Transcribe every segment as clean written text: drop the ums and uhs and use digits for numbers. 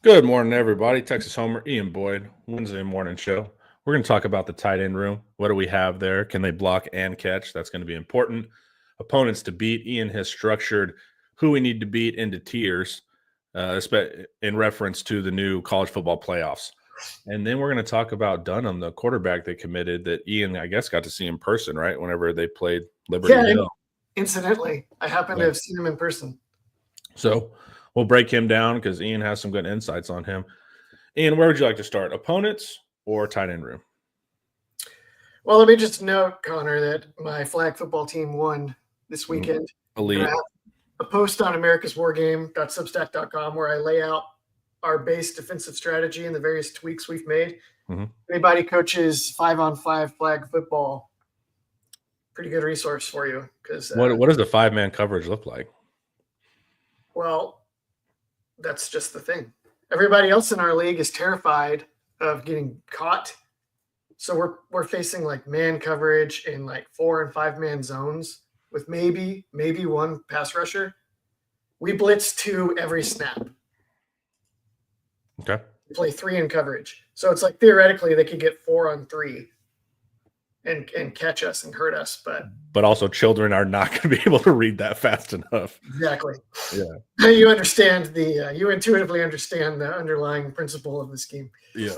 Good morning, everybody. Texas Homer, Ian Boyd, Wednesday morning show. We're going to talk about the tight end room. What do we have there? Can they block and catch? That's going to be important. Opponents to beat. Ian has structured who we need to beat into tiers in reference to the new college football playoffs. And then we're going to talk about Dunham, the quarterback they committed that Ian, I guess, got to see in person, right, whenever they played Liberty Hill. Incidentally, I happen to have seen him in person. So we'll break him down because Ian has some good insights on him. Ian, where would you like to start? Opponents or tight end room? Well, let me just note, Connor, that my flag football team won this weekend. Elite. I have a post on americaswargame.substack.com where I lay out our base defensive strategy and the various tweaks we've made. Mm-hmm. Anybody coaches 5-on-5 flag football, pretty good resource for you. Because what does the 5-man coverage look like? Well, that's just the thing. Everybody else in our league is terrified of getting caught. So we're facing like man coverage in like 4 and 5 man zones with maybe one pass rusher. We blitz 2 every snap. Okay. We play 3 in coverage. So it's like theoretically they could get 4 on 3 and catch us and hurt us, but also children are not going to be able to read that fast enough. Exactly. Yeah. You understand you intuitively understand the underlying principle of the scheme. Yeah.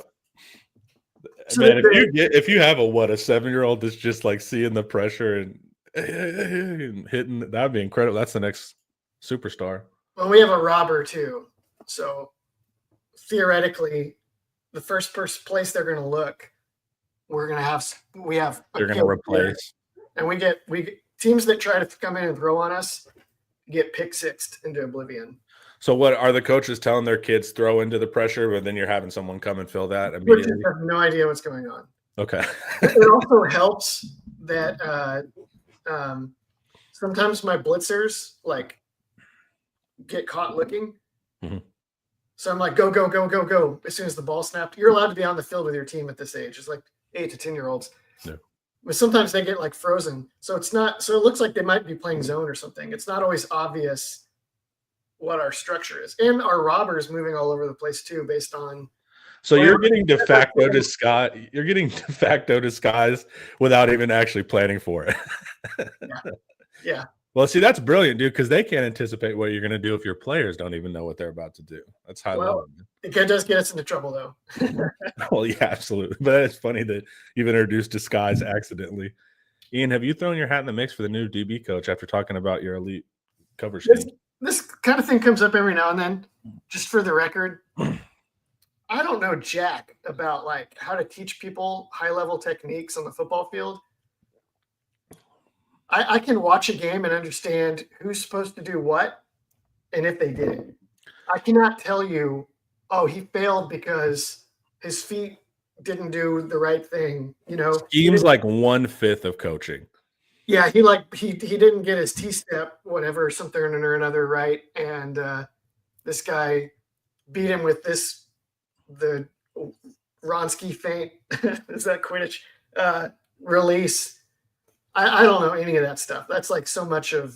So man, if you have a 7-year-old that's just like seeing the pressure and hitting, that'd be incredible. That's the next superstar. Well, we have a robber too, so theoretically, the first place they're going to look, they're going to replace, and we get teams that try to come in and throw on us get pick-sixed into oblivion. So what are the coaches telling their kids throw into the pressure, but then you're having someone come and fill that immediately? I have no idea what's going on. Okay. It also helps that sometimes my blitzers like get caught looking. Mm-hmm. So I'm like, go, go, go, go, go. As soon as the ball snapped, you're allowed to be on the field with your team at this age. It's like 8 to 10-year-olds. Yeah. But sometimes they get like frozen. So it looks like they might be playing zone or something. It's not always obvious what our structure is. And our robbers moving all over the place too, based on. So you're getting de facto disguise. You're getting de facto disguise without even actually planning for it. Yeah. Well, see, that's brilliant, dude, because they can't anticipate what you're going to do if your players don't even know what they're about to do. That's high level. It does get us into trouble, though. Well, yeah, absolutely. But it's funny that you've introduced disguise accidentally. Ian, have you thrown your hat in the mix for the new DB coach after talking about your elite coverage scheme? This kind of thing comes up every now and then. Just for the record, I don't know jack about like how to teach people high-level techniques on the football field. I can watch a game and understand who's supposed to do what and if they did it. I cannot tell you, oh, he failed because his feet didn't do the right thing. Scheme's like 1/5 of coaching. Yeah, he didn't get his T-step, whatever, something or another right, and this guy beat him with the Ronsky feint. Is that Quidditch release? I don't know any of that stuff. That's like so much of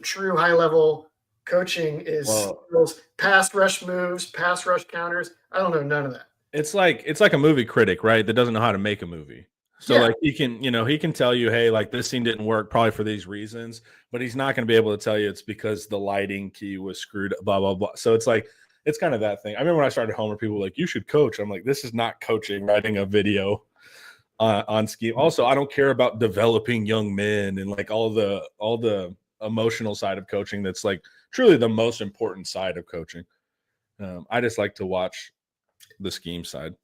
true high level coaching is those pass rush moves, pass rush counters. I don't know none of that. It's like a movie critic, right? That doesn't know how to make a movie. So like he can tell you, hey, like this scene didn't work probably for these reasons, but he's not going to be able to tell you it's because the lighting key was screwed, blah, blah, blah. So it's like, it's kind of that thing. I remember when I started Homer, people were like, you should coach. I'm like, this is not coaching, writing a video on scheme. Also, I don't care about developing young men and like all the emotional side of coaching. That's like truly the most important side of coaching. I just like to watch the scheme side.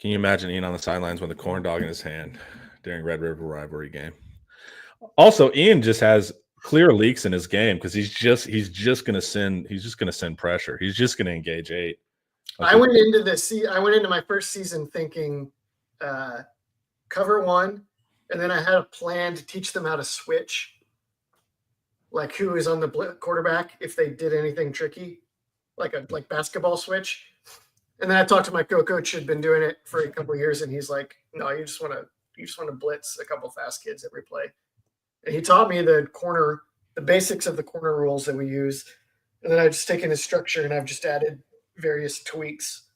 Can you imagine Ian on the sidelines with a corn dog in his hand during Red River rivalry game? Also, Ian just has clear leaks in his game because he's just going to send pressure. He's just going to engage 8. Okay. I went into my first season thinking cover 1, and then I had a plan to teach them how to switch, like who is on the quarterback if they did anything tricky, like basketball switch. And then I talked to my coach who'd been doing it for a couple of years, and he's like, "No, you just want to blitz a couple fast kids every play." And he taught me the basics of the corner rules that we use. And then I've just taken his structure and I've just added various tweaks.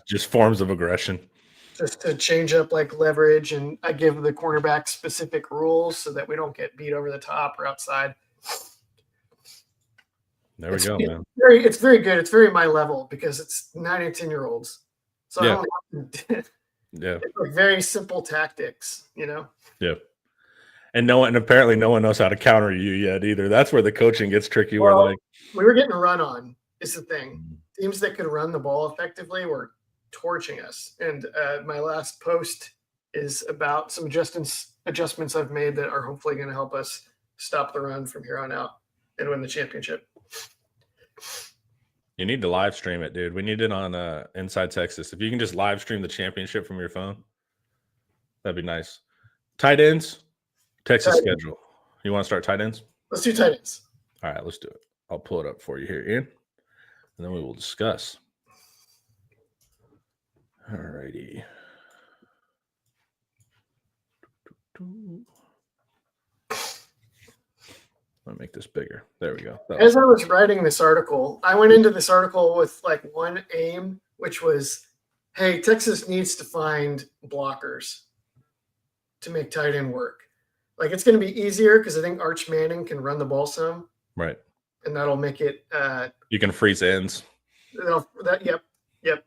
Just forms of aggression. Just to change up like leverage, and I give the cornerback specific rules so that we don't get beat over the top or outside. There we go, man. It's very good. It's very my level because it's 9 and 10-year-olds. So yeah. I don't have to, yeah. It's like very simple tactics, you know? Yeah. And apparently no one knows how to counter you yet either. That's where the coaching gets tricky. Well, where we were getting run on is the thing. Teams that could run the ball effectively were torching us. And my last post is about some adjustments I've made that are hopefully going to help us stop the run from here on out and win the championship. You need to live stream it, dude. We need it on Inside Texas. If you can just live stream the championship from your phone, that'd be nice. Tight ends, Texas schedule. You want to start tight ends? Let's do tight ends. All right, let's do it. I'll pull it up for you here, Ian, and then we will discuss. All righty. Let me make this bigger. There we go. As I was writing this article, I went into this article with like one aim, which was, hey, Texas needs to find blockers to make tight end work. Like it's going to be easier because I think Arch Manning can run the ball some. Right. And that'll make it. You can freeze ends. Yep.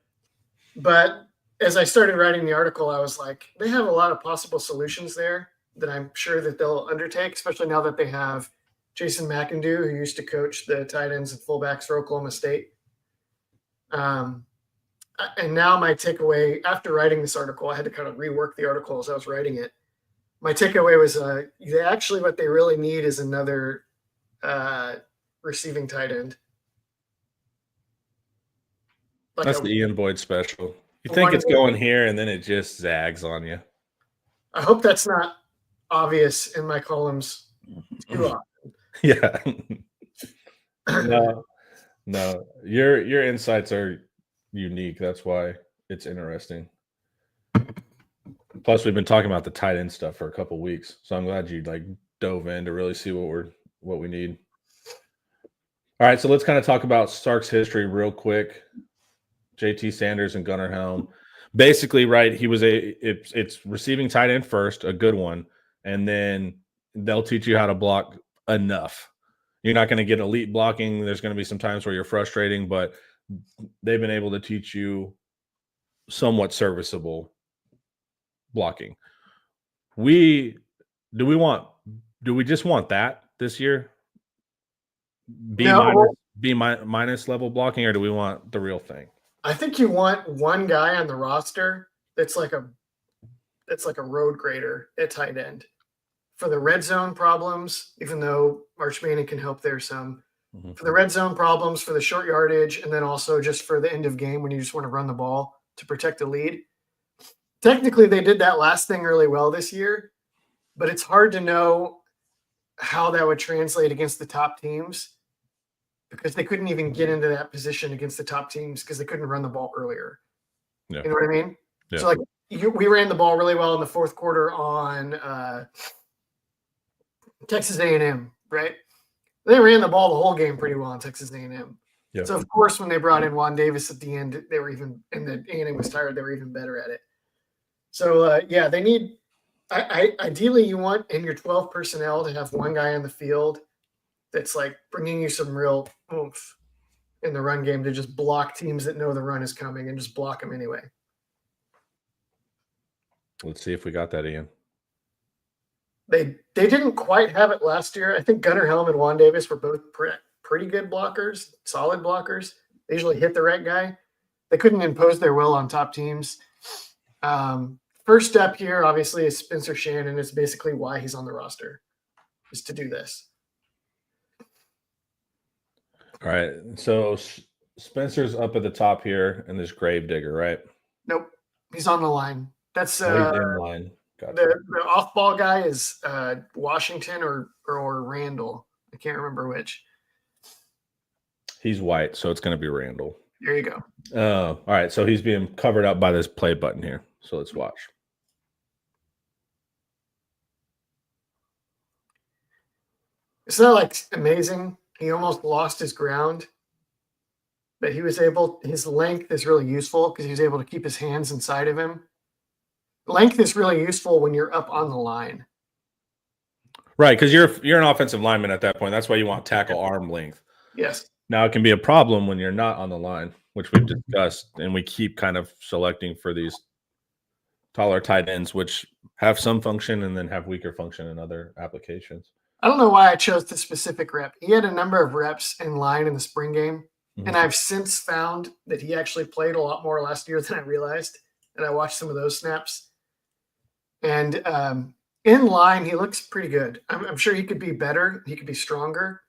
But as I started writing the article, I was like, they have a lot of possible solutions there that I'm sure that they'll undertake, especially now that they have Jason McIndoe, who used to coach the tight ends and fullbacks for Oklahoma State. And now my takeaway after writing this article, I had to kind of rework the article as I was writing it. My takeaway was actually what they really need is another receiving tight end. Like that's the Ian Boyd special. You think it's going here, and then it just zags on you. I hope that's not obvious in my columns too often. Yeah. No. Your insights are unique. That's why it's interesting. Plus, we've been talking about the tight end stuff for a couple of weeks, so I'm glad you like dove in to really see what we need. All right, so let's kind of talk about Sark's history real quick. JT Sanders and Gunnar Helm. Basically, right, he was it's receiving tight end first, a good one, and then they'll teach you how to block enough. You're not going to get elite blocking. There's going to be some times where you're frustrating, but they've been able to teach you somewhat serviceable blocking. Do we just want that this year? B minus level blocking, or do we want the real thing? I think you want one guy on the roster that's like a road grader at tight end for the red zone problems, even though Arch Manning can help there some. Mm-hmm. For the red zone problems, for the short yardage, and then also just for the end of game when you just want to run the ball to protect the lead. Technically, they did that last thing really well this year, but it's hard to know how that would translate against the top teams because they couldn't even get into that position against the top teams because they couldn't run the ball earlier. Yeah. You know what I mean? Yeah. So, like, we ran the ball really well in the fourth quarter on Texas A&M, right? They ran the ball the whole game pretty well on Texas A&M. Yeah. So, of course, when they brought in Juan Davis at the end, they were even – and the A&M was tired, they were even better at it. So, they need – ideally, you want in your 12 personnel to have one guy on the field that's, like, bringing you some real oomph in the run game to just block teams that know the run is coming and just block them anyway. Let's see if we got that, Ian. They didn't quite have it last year. I think Gunnar Helm and Juan Davis were both pretty good blockers, solid blockers. They usually hit the right guy. They couldn't impose their will on top teams. First step here, obviously, is Spencer Shannon. It's basically why he's on the roster, is to do this. All right. So Spencer's up at the top here in this Gravedigger, right? Nope. He's on the line. That's in line. Gotcha. The off-ball guy is Washington or Randall. I can't remember which. He's white, so it's going to be Randall. There you go. All right. So he's being covered up by this play button here. So let's watch. It's not like amazing. he almost lost his ground, but his length is really useful because he was able to keep his hands inside of him. Length is really useful when you're up on the line. Right, because you're an offensive lineman at that point. That's why you want tackle arm length. Yes. Now it can be a problem when you're not on the line, which we've discussed, and we keep kind of selecting for these taller tight ends, which have some function and then have weaker function in other applications. I don't know why I chose this specific rep. He had a number of reps in line in the spring game, and I've since found that he actually played a lot more last year than I realized. And I watched some of those snaps. And in line, he looks pretty good. I'm sure he could be better. He could be stronger.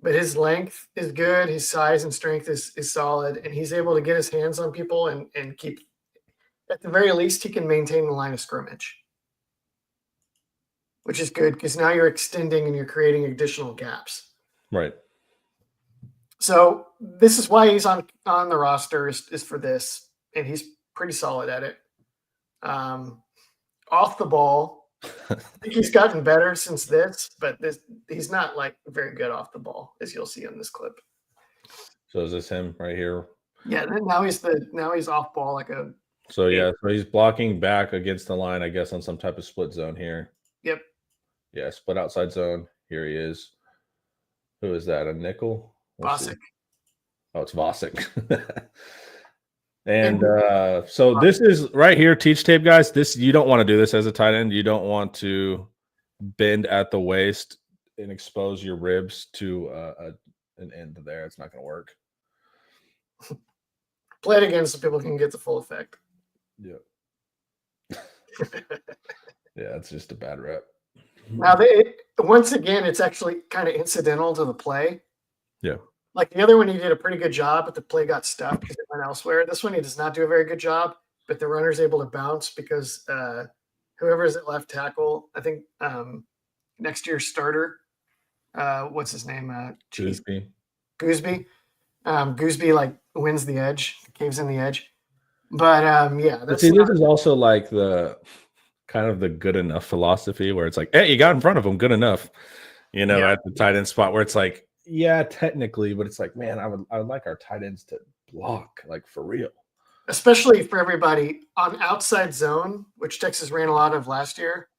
But his length is good. His size and strength is solid. And he's able to get his hands on people and keep, at the very least, he can maintain the line of scrimmage, which is good because now you're extending and you're creating additional gaps. Right. So this is why he's on the roster is for this, and he's pretty solid at it. Off the ball, I think he's gotten better since this, but he's not like very good off the ball, as you'll see on this clip. So is this him right here? Yeah, now he's off ball like a. So yeah, so he's blocking back against the line, I guess, on some type of split zone here. Yep. Yeah, split outside zone. Here he is. Who is that? A nickel? Vosick. Oh, it's Vosick. And so this is right here, teach tape, guys. This, you don't want to do this as a tight end. You don't want to bend at the waist and expose your ribs to an end there. It's not going to work. Play it again so people can get the full effect. Yeah. Yeah, it's just a bad rep. Now, once again, it's actually kind of incidental to the play. Yeah. Like the other one, he did a pretty good job, but the play got stuck because it went elsewhere. This one, he does not do a very good job, but the runner's able to bounce because whoever is at left tackle, I think next year's starter, what's his name? Gooseby. Gooseby like wins the edge, caves in the edge. But yeah. This is also like the kind of the good enough philosophy where it's like, hey, you got in front of him, good enough. You know, at the tight end spot where it's like, yeah, technically, but it's like, man, I would like our tight ends to block, like for real. Especially for everybody on outside zone, which Texas ran a lot of last year.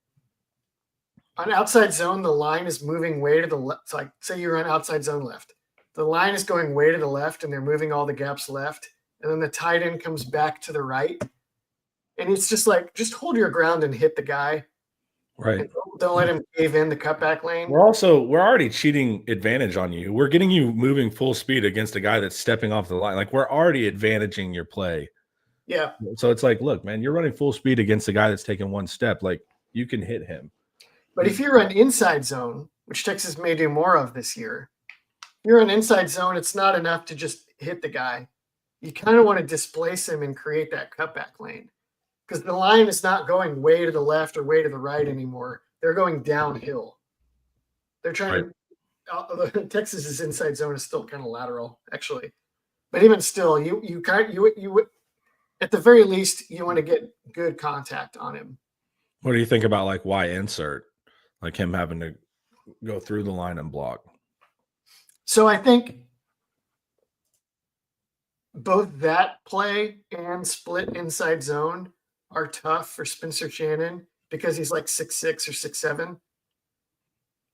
On outside zone, the line is moving way to the left. It's like, say you run outside zone left. The line is going way to the left, and they're moving all the gaps left. And then the tight end comes back to the right. And it's just like, just hold your ground and hit the guy. Right. Don't let him cave in the cutback lane. We're already cheating advantage on you. We're getting you moving full speed against a guy that's stepping off the line. Like, we're already advantaging your play. Yeah. So it's like, look, man, you're running full speed against a guy that's taking one step. Like, you can hit him. But if you run inside zone, which Texas may do more of this year, if you're in inside zone, it's not enough to just hit the guy. You kind of want to displace him and create that cutback lane. Because the line is not going way to the left or way to the right anymore. They're going downhill. They're trying to – Texas's inside zone is still kind of lateral, actually. But even still, you at the very least, you want to get good contact on him. What do you think about, like, Y insert? Like him having to go through the line and block? So I think both that play and split inside zone are tough for Spencer Shannon because he's like 6'6" or 6'7".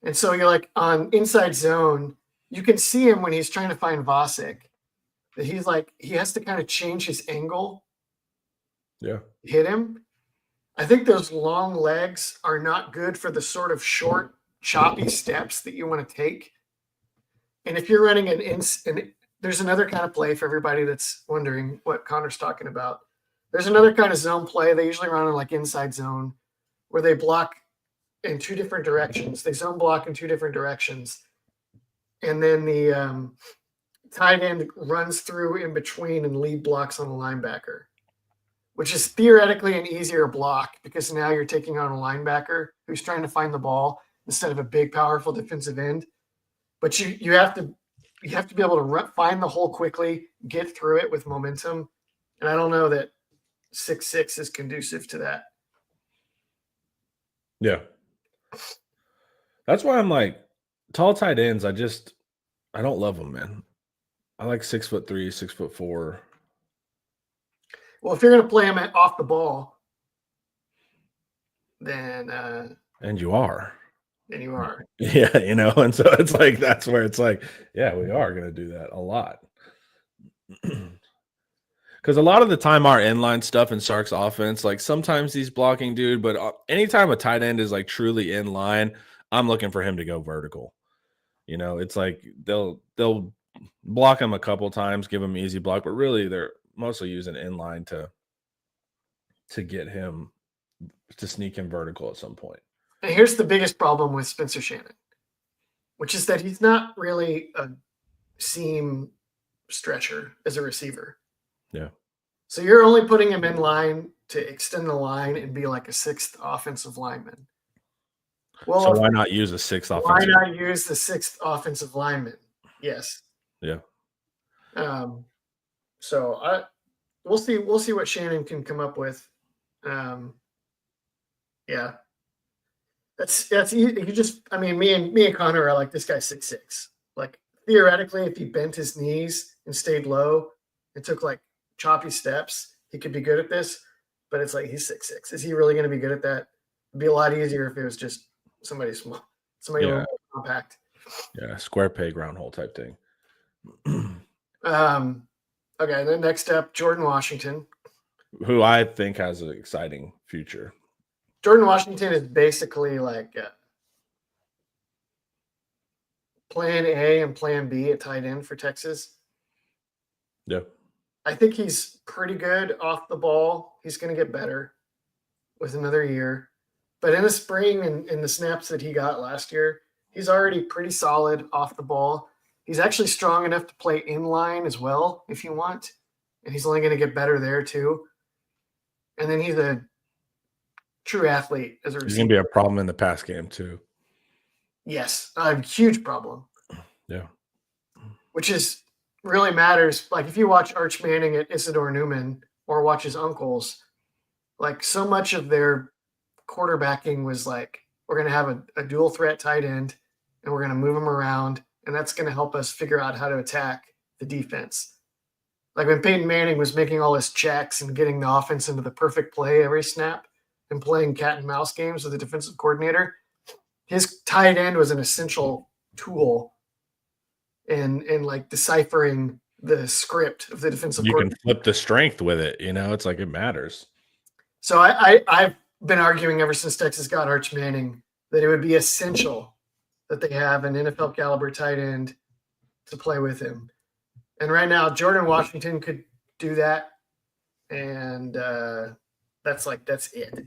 And so you're like on inside zone, you can see him when he's trying to find Vosick, that he's like, he has to kind of change his angle. Yeah. Hit him. I think those long legs are not good for the sort of short, choppy steps that you want to take. And if you're running there's another kind of play for everybody that's wondering what Connor's talking about. There's another kind of zone play. They usually run in like inside zone where they block in two different directions. They zone block in two different directions. And then the tight end runs through in between and lead blocks on the linebacker, which is theoretically an easier block because now you're taking on a linebacker who's trying to find the ball instead of a big, powerful defensive end. But you have to be able to find the hole quickly, get through it with momentum. And I don't know that 6'6" is conducive to that. Yeah. That's why I'm like, tall tight ends, I don't love them, man. I like 6'3", 6'4". Well, if you're going to play him off the ball, then and you are. And you are. Yeah, and so it's like that's where it's like, yeah, we are going to do that a lot. Because a lot of the time our inline stuff in Sark's offense, like sometimes he's blocking dude, but anytime a tight end is like truly in line, I'm looking for him to go vertical. It's like they'll block him a couple times, give him easy block, but really they're mostly using inline to get him to sneak him vertical at some point. And here's the biggest problem with Spencer Shannon, which is that he's not really a seam stretcher as a receiver. Yeah. So you're only putting him in line to extend the line and be like a sixth offensive lineman. Well, so why not use a sixth offensive? Why not use the sixth offensive lineman? Yes. Yeah. So we'll see what Shannon can come up with. Yeah. That's easy. Me and Connor are like, this guy's 6'6". Like theoretically, if he bent his knees and stayed low and took like choppy steps, he could be good at this. But it's like he's 6'6". Is he really going to be good at that? It'd be a lot easier if it was just somebody small, somebody a little more compact. Yeah, square peg, round hole type thing. Okay, then next up, Jordan Washington, who I think has an exciting future. Jordan Washington is basically like plan A and plan B at tight end for Texas. Yeah. I think he's pretty good off the ball. He's going to get better with another year. But in the spring and in the snaps that he got last year, he's already pretty solid off the ball. He's actually strong enough to play inline as well if you want. And he's only going to get better there too. And then he's a true athlete as a receiver. He's going to be a problem in the pass game too. Yes, a huge problem. Yeah. Which is really matters. Like if you watch Arch Manning at Isidore Newman or watch his uncles, like so much of their quarterbacking was like, we're going to have a dual threat tight end and we're going to move him around. And that's going to help us figure out how to attack the defense. Like when Peyton Manning was making all his checks and getting the offense into the perfect play every snap and playing cat and mouse games with the defensive coordinator, his tight end was an essential tool in like deciphering the script of the defensive coordinator. You can flip the strength with it. It's like it matters. So I've been arguing ever since Texas got Arch Manning that it would be essential that they have an NFL caliber tight end to play with him. And right now, Jordan Washington could do that. And that's it.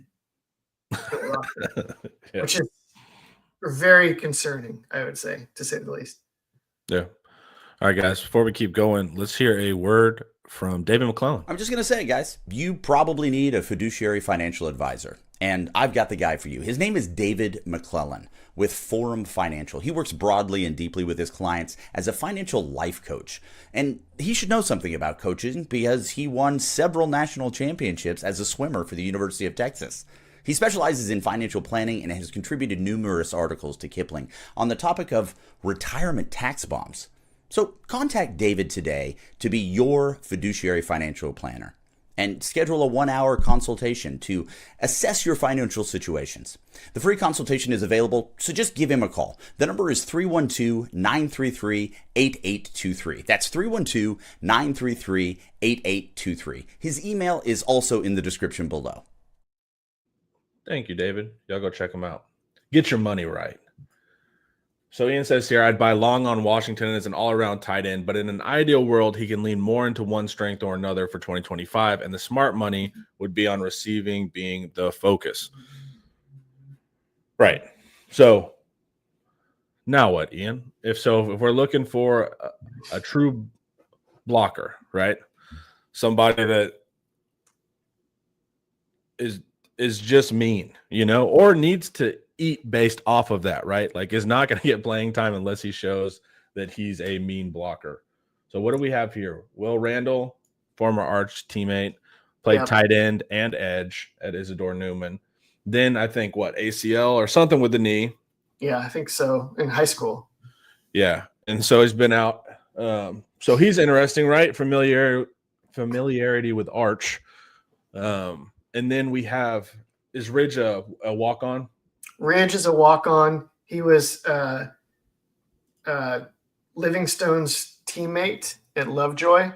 Yeah. Which is very concerning, I would say, to say the least. Yeah. All right, guys, before we keep going, let's hear a word from David McClellan. I'm just going to say, guys, you probably need a fiduciary financial advisor. And I've got the guy for you. His name is David McClellan with Forum Financial. He works broadly and deeply with his clients as a financial life coach. And he should know something about coaching because he won several national championships as a swimmer for the University of Texas. He specializes in financial planning and has contributed numerous articles to Kiplinger on the topic of retirement tax bombs. So contact David today to be your fiduciary financial planner and schedule a 1-hour consultation to assess your financial situations. The free consultation is available, so just give him a call. The number is 312-933-8823. That's 312-933-8823. His email is also in the description below. Thank you, David. Y'all go check him out. Get your money right. So Ian says here, I'd buy long on Washington as an all-around tight end, but in an ideal world, he can lean more into one strength or another for 2025, and the smart money would be on receiving being the focus. Right. So now what, Ian? If we're looking for a true blocker, right? Somebody that is just mean, or needs to eat based off of that, right? Like is not going to get playing time unless he shows that he's a mean blocker. So what do we have here? Will Randall, former Arch teammate, played tight end and edge at Isidore Newman. Then I think ACL or something with the knee. Yeah, I think so in high school. Yeah, and so he's been out. So he's interesting, right? Familiarity with Arch. And then we have, is Ridge a walk on? Ridge is a walk on. He was Livingstone's teammate at Lovejoy,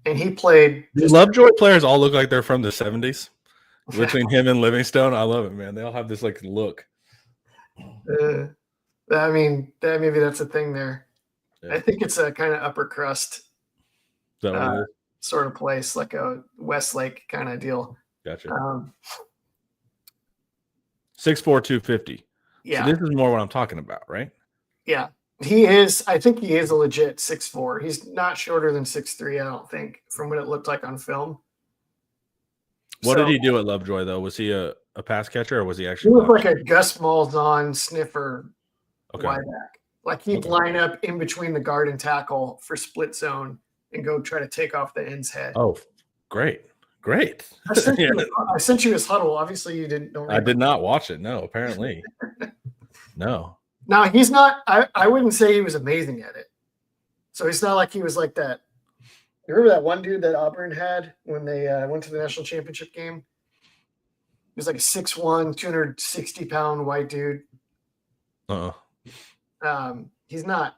and he played. Lovejoy players all look like they're from the 70s. Between him and Livingstone, I love it, man. They all have this like look. I mean, maybe that's a thing there. Yeah. I think it's a kind of upper crust sort of place, like a Westlake kind of deal. Gotcha. 6'4", 250. Yeah. So this is more what I'm talking about, right? Yeah. He is. I think he is a legit 6'4". He's not shorter than 6'3", I don't think, from what it looked like on film. What did he do at Lovejoy, though? Was he a pass catcher, or was he actually? He was like a Gus Malzahn sniffer wide back. Like he'd line up in between the guard and tackle for split zone and go try to take off the end's head. Oh, great. I sent you his huddle. Obviously, you didn't know. I did not watch it. No, apparently. No. Now, he's not – I wouldn't say he was amazing at it. So it's not like he was like that. You remember that one dude that Auburn had when they went to the national championship game? He was like a 6'1", 260-pound white dude. He's not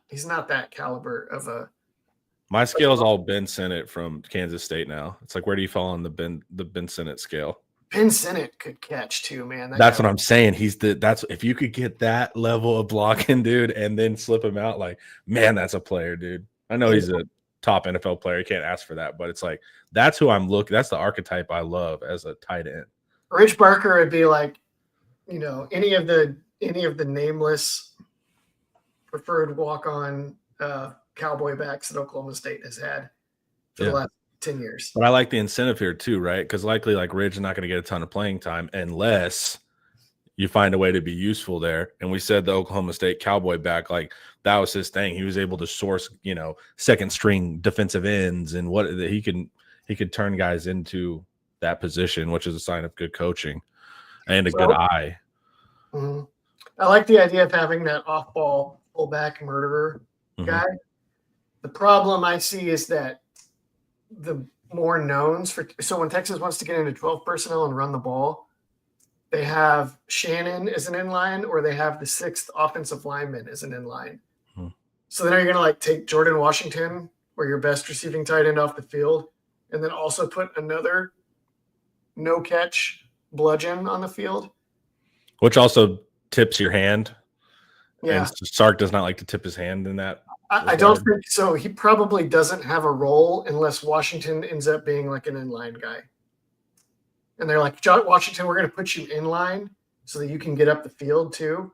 that caliber of a – My scale's all Ben Sinnott from Kansas State now. It's like, where do you fall on the Ben Sinnott scale? Ben Sinnott could catch too, man. That's what I'm saying. That's if you could get that level of blocking, dude, and then slip him out, like, man, that's a player, dude. I know he's a top NFL player. You can't ask for that, but it's like that's who I'm looking. That's the archetype I love as a tight end. Rich Barker would be like, any of the nameless preferred walk-on cowboy backs that Oklahoma State has had for the last 10 years. But I like the incentive here too, right? Because likely like Ridge is not going to get a ton of playing time unless you find a way to be useful there. And we said the Oklahoma State cowboy back, like that was his thing. He was able to source, second string defensive ends and what he could turn guys into that position, which is a sign of good coaching and a good eye. Mm-hmm. I like the idea of having that off-ball fullback murderer guy. The problem I see is that the more knowns so when Texas wants to get into 12 personnel and run the ball, they have Shannon as an inline or they have the sixth offensive lineman as an inline. So then are you going to like take Jordan Washington or your best receiving tight end off the field and then also put another no catch bludgeon on the field? Which also tips your hand. Yeah. And Sark does not like to tip his hand in that. I don't think so. He probably doesn't have a role unless Washington ends up being like an inline guy. And they're like, Washington, we're going to put you in line so that you can get up the field too.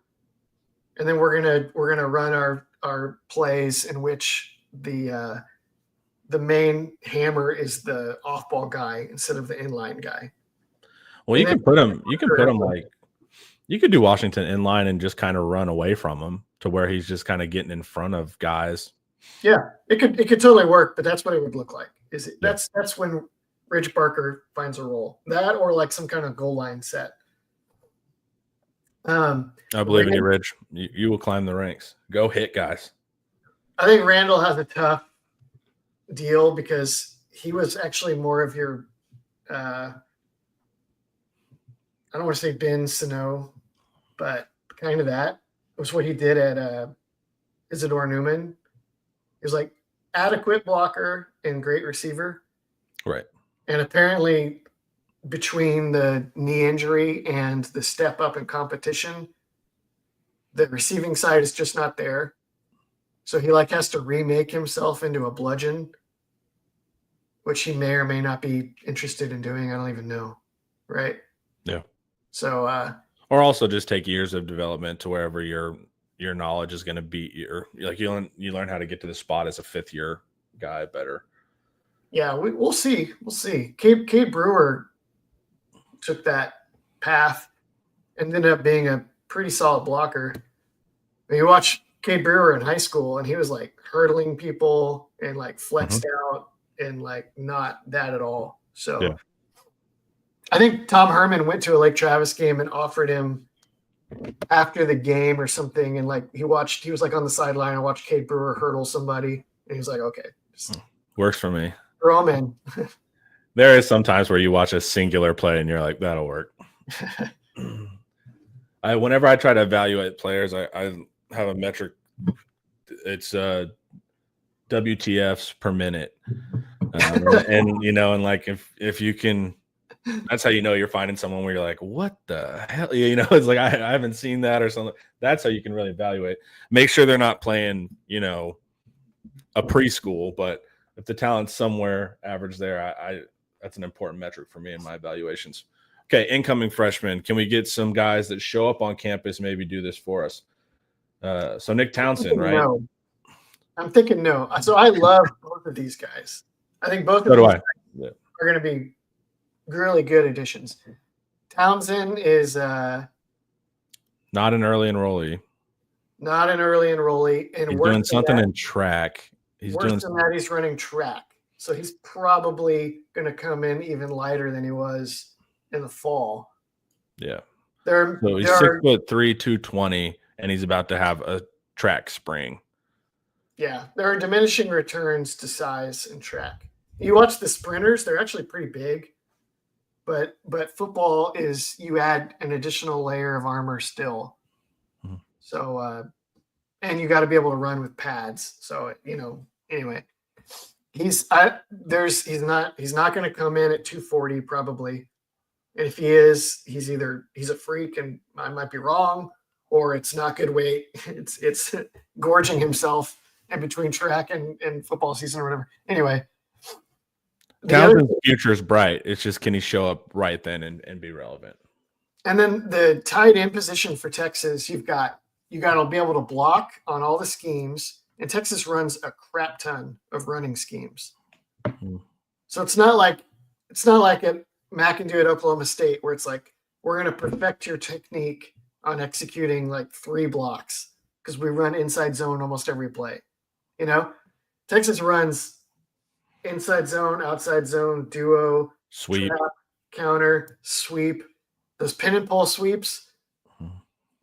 And then we're gonna run our plays in which the main hammer is the off-ball guy instead of the inline guy. Well, you can put him like you could do Washington inline and just kind of run away from him to where he's just kind of getting in front of guys. Yeah, it could totally work, but that's what it would look like. That's when Ridge Barker finds a role. That or like some kind of goal line set. I believe in you, Ridge. You will climb the ranks. Go hit guys. I think Randall has a tough deal because he was actually more of your I don't want to say Ben Sano, but kind of that was what he did at Isidore Newman. He was like adequate blocker and great receiver. Right. And apparently between the knee injury and the step up in competition, the receiving side is just not there. So he like has to remake himself into a bludgeon, which he may or may not be interested in doing. I don't even know. Right. Yeah. So, or also just take years of development to wherever your knowledge is going to be. You learn how to get to the spot as a fifth year guy better. Yeah, we'll see. We'll see. Cade Brewer took that path and ended up being a pretty solid blocker. You watch Cade Brewer in high school, and he was like hurdling people and like flexed out and like not that at all. So. Yeah. I think Tom Herman went to a Lake Travis game and offered him after the game or something, and like he was like on the sideline and watched Cade Brewer hurdle somebody, and he was like, okay, just Works for me. throw him in. There is some times where you watch a singular play and you're like, that'll work. Whenever I try to evaluate players, I have a metric. It's WTFs per minute. And and like if you can, that's how you know you're finding someone where you're like, what the hell? It's like I haven't seen that or something. That's how you can really evaluate. Make sure they're not playing, a preschool, but if the talent's somewhere average there, that's an important metric for me in my evaluations. Okay, incoming freshmen. Can we get some guys that show up on campus, maybe do this for us? So Nick Townsend, right? No. I'm thinking no. So I love both of these guys. I think both of So do these I. guys Yeah. are going to be really good additions. Townsend is Not an early enrollee. not an early enrollee, and He's worse doing than something that, in track. He's worse doing than that, he's running track. So he's probably going to come in even lighter than he was in the fall. Yeah. So he's 6'3", 220, and he's about to have a track spring. Yeah, there are diminishing returns to size in track. You watch the sprinters; they're actually pretty big, but football is you add an additional layer of armor still. Mm-hmm. So, and you got to be able to run with pads. So anyway, he's not going to come in at 240 probably. And if he is, he's a freak, and I might be wrong, or it's not good weight. It's gorging himself in between track and football season or whatever. Anyway, Townsend's future is bright. It's just, can he show up right then and be relevant? And then the tight end position for Texas, you got to be able to block on all the schemes, and Texas runs a crap ton of running schemes. Mm-hmm. So it's not like a McIndoe at Oklahoma State where it's like we're going to perfect your technique on executing like 3 blocks because we run inside zone almost every play. Texas runs inside zone, outside zone, duo, sweep, trap, counter, sweep. Those pin and pull sweeps. Mm-hmm.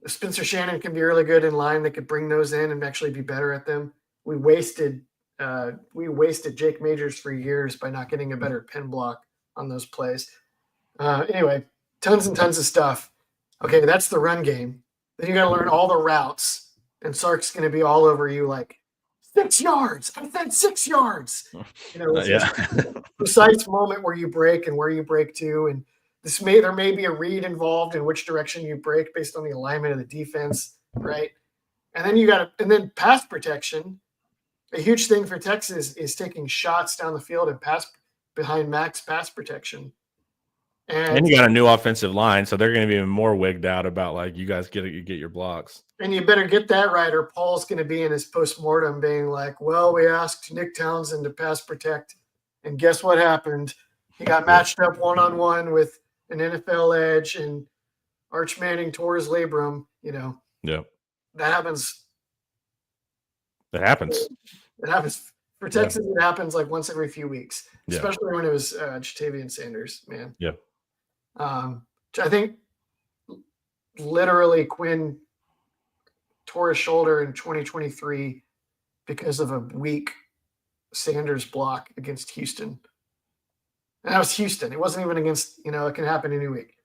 Spencer Shannon can be really good in line. They could bring those in and actually be better at them. We wasted Jake Majors for years by not getting a better pin block on those plays. Anyway, tons and tons of stuff. Okay, that's the run game. Then you got to learn all the routes, and Sark's going to be all over you like 6 yards. I said 6 yards. Yeah. Precise moment where you break and where you break to, and there may be a read involved in which direction you break based on the alignment of the defense, right? And then pass protection. A huge thing for Texas is taking shots down the field and pass behind max pass protection. And you got a new offensive line, so they're going to be even more wigged out about like, you guys get your blocks. And you better get that right, or Paul's going to be in his postmortem being like, well, we asked Nick Townsend to pass protect, and guess what happened? He got matched up one-on-one with an NFL edge, and Arch Manning tore his labrum. Yeah, that happens. It happens. It happens for Texas. Yeah. It happens like once every few weeks, especially when it was Jatavian Sanders. Man, yeah. I think literally Quinn tore his shoulder in 2023 because of a weak Sanders block against Houston. And that was Houston. It wasn't even against, it can happen any week.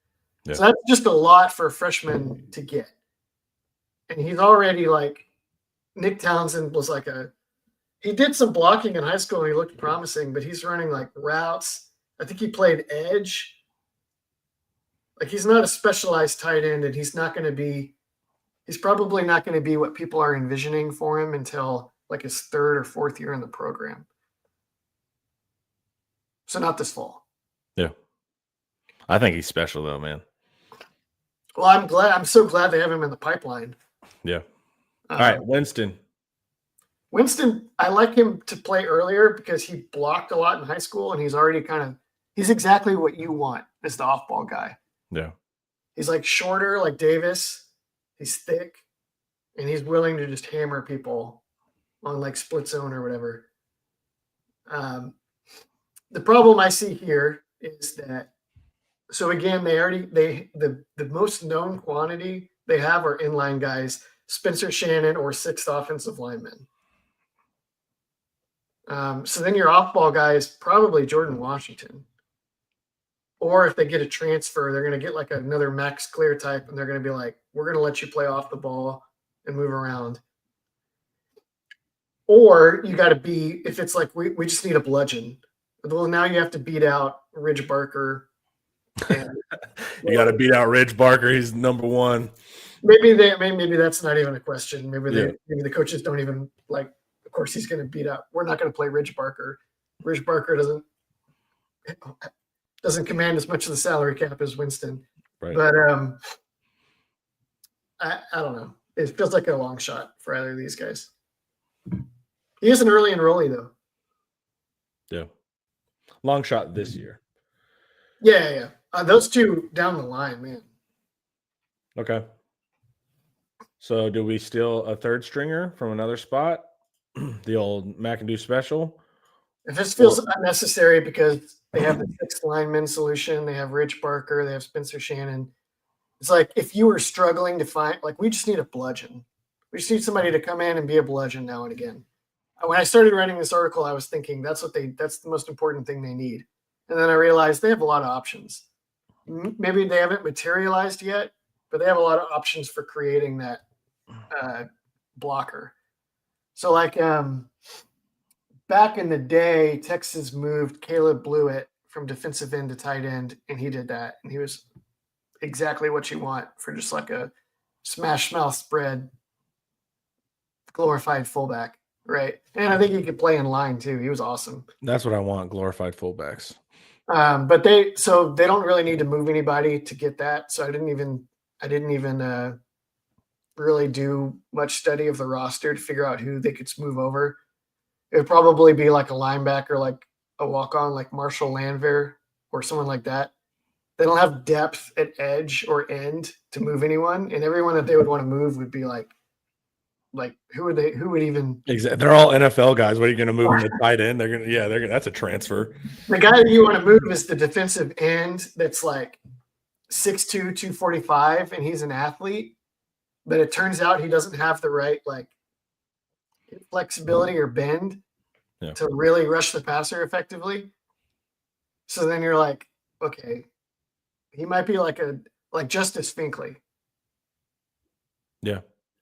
Yeah. So that's just a lot for a freshman to get. And he's already like, Nick Townsend was like he did some blocking in high school and he looked promising, but he's running like routes. I think he played edge. Like he's not a specialized tight end, and he's probably not going to be what people are envisioning for him until like his 3rd or 4th year in the program. So not this fall. Yeah. I think he's special though, man. Well, I'm so glad they have him in the pipeline. Yeah. All right. Winston, I like him to play earlier because he blocked a lot in high school, and he's exactly what you want as the off-ball guy. Yeah. He's like shorter, like Davis. He's thick, and he's willing to just hammer people on like split zone or whatever. The problem I see here is that, so again, the most known quantity they have are inline guys, Spencer Shannon or sixth offensive lineman. So then your off-ball guy is probably Jordan Washington. Or if they get a transfer, they're going to get like another Max Clear type, and they're going to be like, we're going to let you play off the ball and move around. Or you got to be, if it's like, we just need a bludgeon. Well, now you have to beat out Ridge Barker. And, you got to beat out Ridge Barker. He's number one. Maybe that's not even a question. Maybe the coaches don't even like, of course he's going to beat out. We're not going to play Ridge Barker. Ridge Barker doesn't command as much of the salary cap as Winston. Right. But I don't know. It feels like a long shot for either of these guys. He is an early enrollee, though. Yeah. Long shot this year. Yeah. Those two down the line, man. Okay. So do we steal a third stringer from another spot? The old McIndoe special? If this feels unnecessary because they have the sixth lineman solution, they have Rich Barker, they have Spencer Shannon. It's like if you were struggling to find, like, we just need a bludgeon. We just need somebody to come in and be a bludgeon now and again. When I started writing this article, I was thinking that's the most important thing they need. And then I realized they have a lot of options. Maybe they haven't materialized yet, but they have a lot of options for creating that blocker. So like back in the day, Texas moved Caleb Blewett from defensive end to tight end, and he did that. And he was exactly what you want for just like a smash mouth spread glorified fullback, right? And I think he could play in line too. He was awesome. That's what I want, glorified fullbacks. But they don't really need to move anybody to get that. So I didn't even really do much study of the roster to figure out who they could move over. It would probably be like a linebacker, like a walk-on, like Marshall Landwehr or someone like that. They don't have depth at edge or end to move anyone, and everyone that they would want to move would be like who would even? Exactly. They're all NFL guys. What are you going to move them to tight end? They're gonna. That's a transfer. The guy that you want to move is the defensive end. That's like 6'2", 245, and he's an athlete. But it turns out he doesn't have the right like flexibility or bend to really rush the passer effectively. So then you're like, okay, he might be like Justice Finkley. Yeah.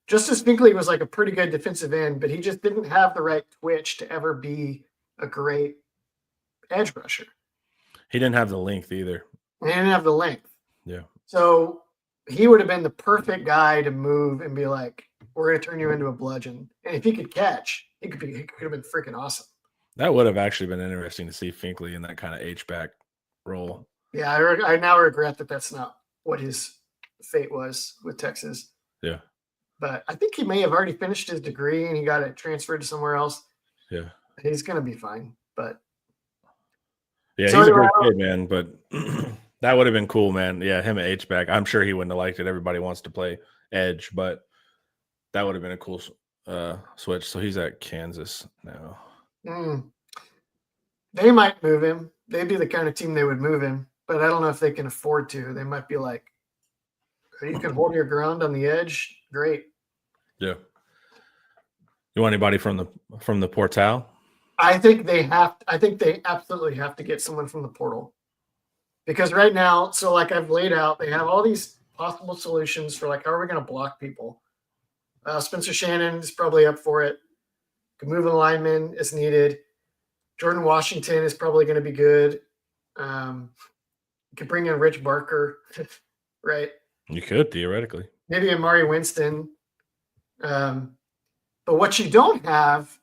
Justice Finkley was like a pretty good defensive end, but he just didn't have the right twitch to ever be a great edge rusher. He didn't have the length either. He didn't have the length. Yeah. So he would have been the perfect guy to move and be like, we're going to turn you into a bludgeon. And if he could catch, he could have been freaking awesome. That would have actually been interesting to see Finkley in that kind of H-back role. Yeah, I now regret that that's not what his fate was with Texas. Yeah. But I think he may have already finished his degree and he got it transferred to somewhere else. Yeah. He's going to be fine. But yeah, he's a great kid, man. But that would have been cool, man. Yeah, him at H-back. I'm sure he wouldn't have liked it. Everybody wants to play edge, but that would have been a cool switch. So he's at Kansas now. They might move him. They'd be the kind of team they would move him, but I don't know if they can afford to. They might be like, you can hold your ground on the edge. Great. Yeah. You want anybody from the portal? I think they absolutely have to get someone from the portal. Because right now, so like I've laid out, they have all these possible solutions for like, how are we going to block people? Spencer Shannon is probably up for it. Can move a lineman as needed. Jordan Washington is probably going to be good. You could bring in Rich Barker, right? You could, theoretically. Maybe Amari Winston. But what you don't have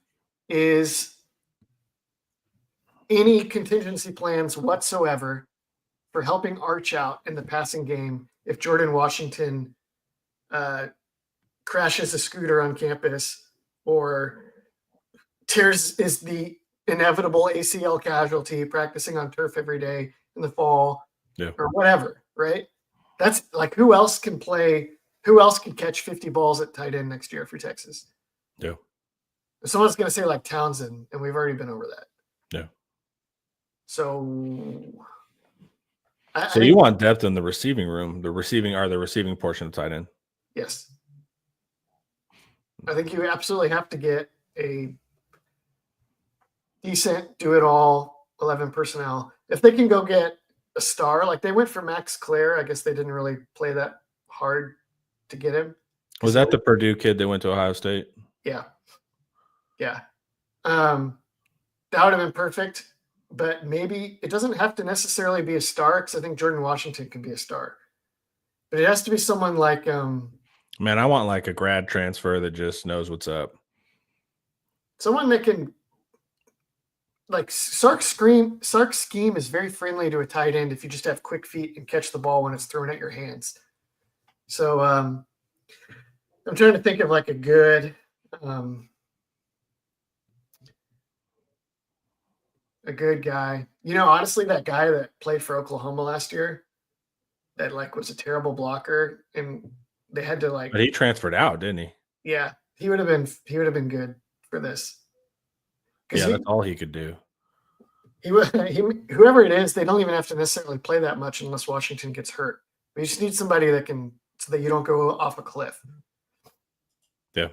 is any contingency plans whatsoever for helping Arch out in the passing game if Jordan Washington crashes a scooter on campus or is the inevitable ACL casualty practicing on turf every day in the fall or whatever, right? That's like who else can catch 50 balls at tight end next year for Texas? Yeah. Someone's going to say like Townsend, and we've already been over that. Yeah. So you want depth in the receiving room, the receiving portion of tight end. Yes. I think you absolutely have to get a decent do-it-all 11 personnel. If they can go get a star, like they went for Max Clare, I guess they didn't really play that hard to get him. Was that the Purdue kid that went to Ohio State? Yeah. Yeah. That would have been perfect, but maybe it doesn't have to necessarily be a star, because I think Jordan Washington can be a star. But it has to be someone like man, I want like a grad transfer that just knows what's up. Someone that can, like, Sark's scheme is very friendly to a tight end if you just have quick feet and catch the ball when it's thrown at your hands. So I'm trying to think of like a good guy. You know, honestly, that guy that played for Oklahoma last year that like was a terrible blocker, and they had to like. But he transferred out, didn't he? Yeah, he would have been good for this. Yeah, that's all he could do. Whoever it is, they don't even have to necessarily play that much unless Washington gets hurt. We just need somebody that can, so that you don't go off a cliff. Yeah.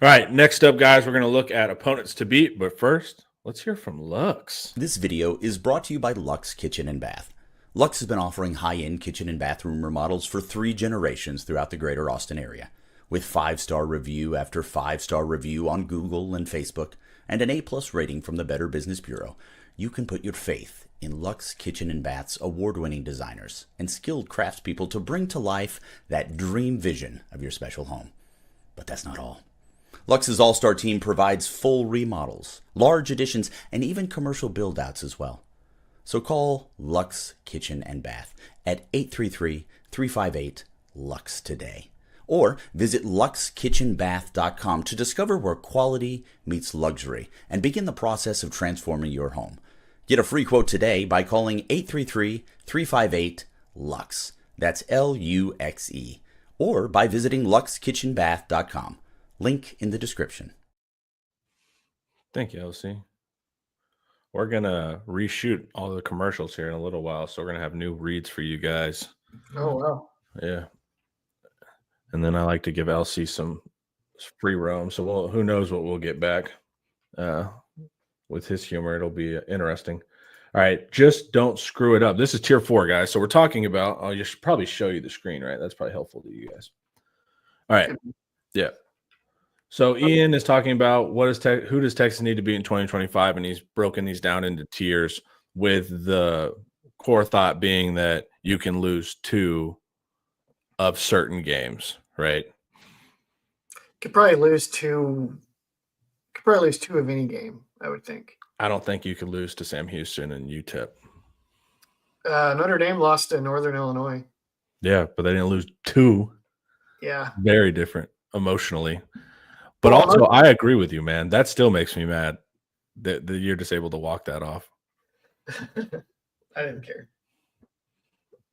All right, next up, guys, we're going to look at opponents to beat. But first, let's hear from Luxe. This video is brought to you by Luxe Kitchen and Bath. Luxe has been offering high-end kitchen and bathroom remodels for 3 generations throughout the greater Austin area. With 5-star review after 5-star review on Google and Facebook, and an A+ rating from the Better Business Bureau, you can put your faith in Luxe Kitchen and Bath's award-winning designers and skilled craftspeople to bring to life that dream vision of your special home. But that's not all. Luxe's all-star team provides full remodels, large additions, and even commercial build-outs as well. So call Luxe Kitchen and Bath at 833-358-LUXE today. Or visit luxekitchenbath.com to discover where quality meets luxury and begin the process of transforming your home. Get a free quote today by calling 833-358-LUXE. That's LUXE. Or by visiting luxekitchenbath.com. Link in the description. Thank you, LC. We're going to reshoot all the commercials here in a little while, so we're going to have new reads for you guys. Oh, wow. Yeah. And then I like to give LC some free roam, so who knows what we'll get back with his humor. It'll be interesting. All right, just don't screw it up. This is tier 4, guys. So we're talking about, I'll just probably show you the screen, right? That's probably helpful to you guys. All right. Yeah. So Ian is talking about who does Texas need to beat in 2025, and he's broken these down into tiers, with the core thought being that you can lose 2 of certain games, right? Could probably lose 2 of any game, I would think. I don't think you could lose to Sam Houston and UTEP. Notre Dame lost to Northern Illinois. Yeah, but they didn't lose 2. Yeah. Very different emotionally. But also, I agree with you, man. That still makes me mad that you're just able to walk that off. I didn't care.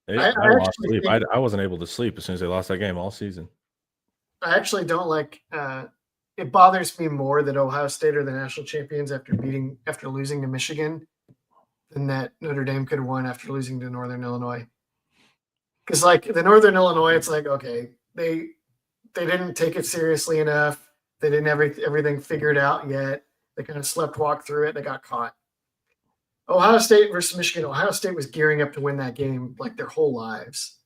I lost sleep. I wasn't able to sleep as soon as they lost that game all season. I actually don't like it bothers me more that Ohio State are the national champions after losing to Michigan than that Notre Dame could have won after losing to Northern Illinois. Because like the Northern Illinois, it's like, okay, they didn't take it seriously enough. They didn't have everything figured out yet. They kind of walked through it. They got caught. Ohio State versus Michigan. Ohio State was gearing up to win that game like their whole lives.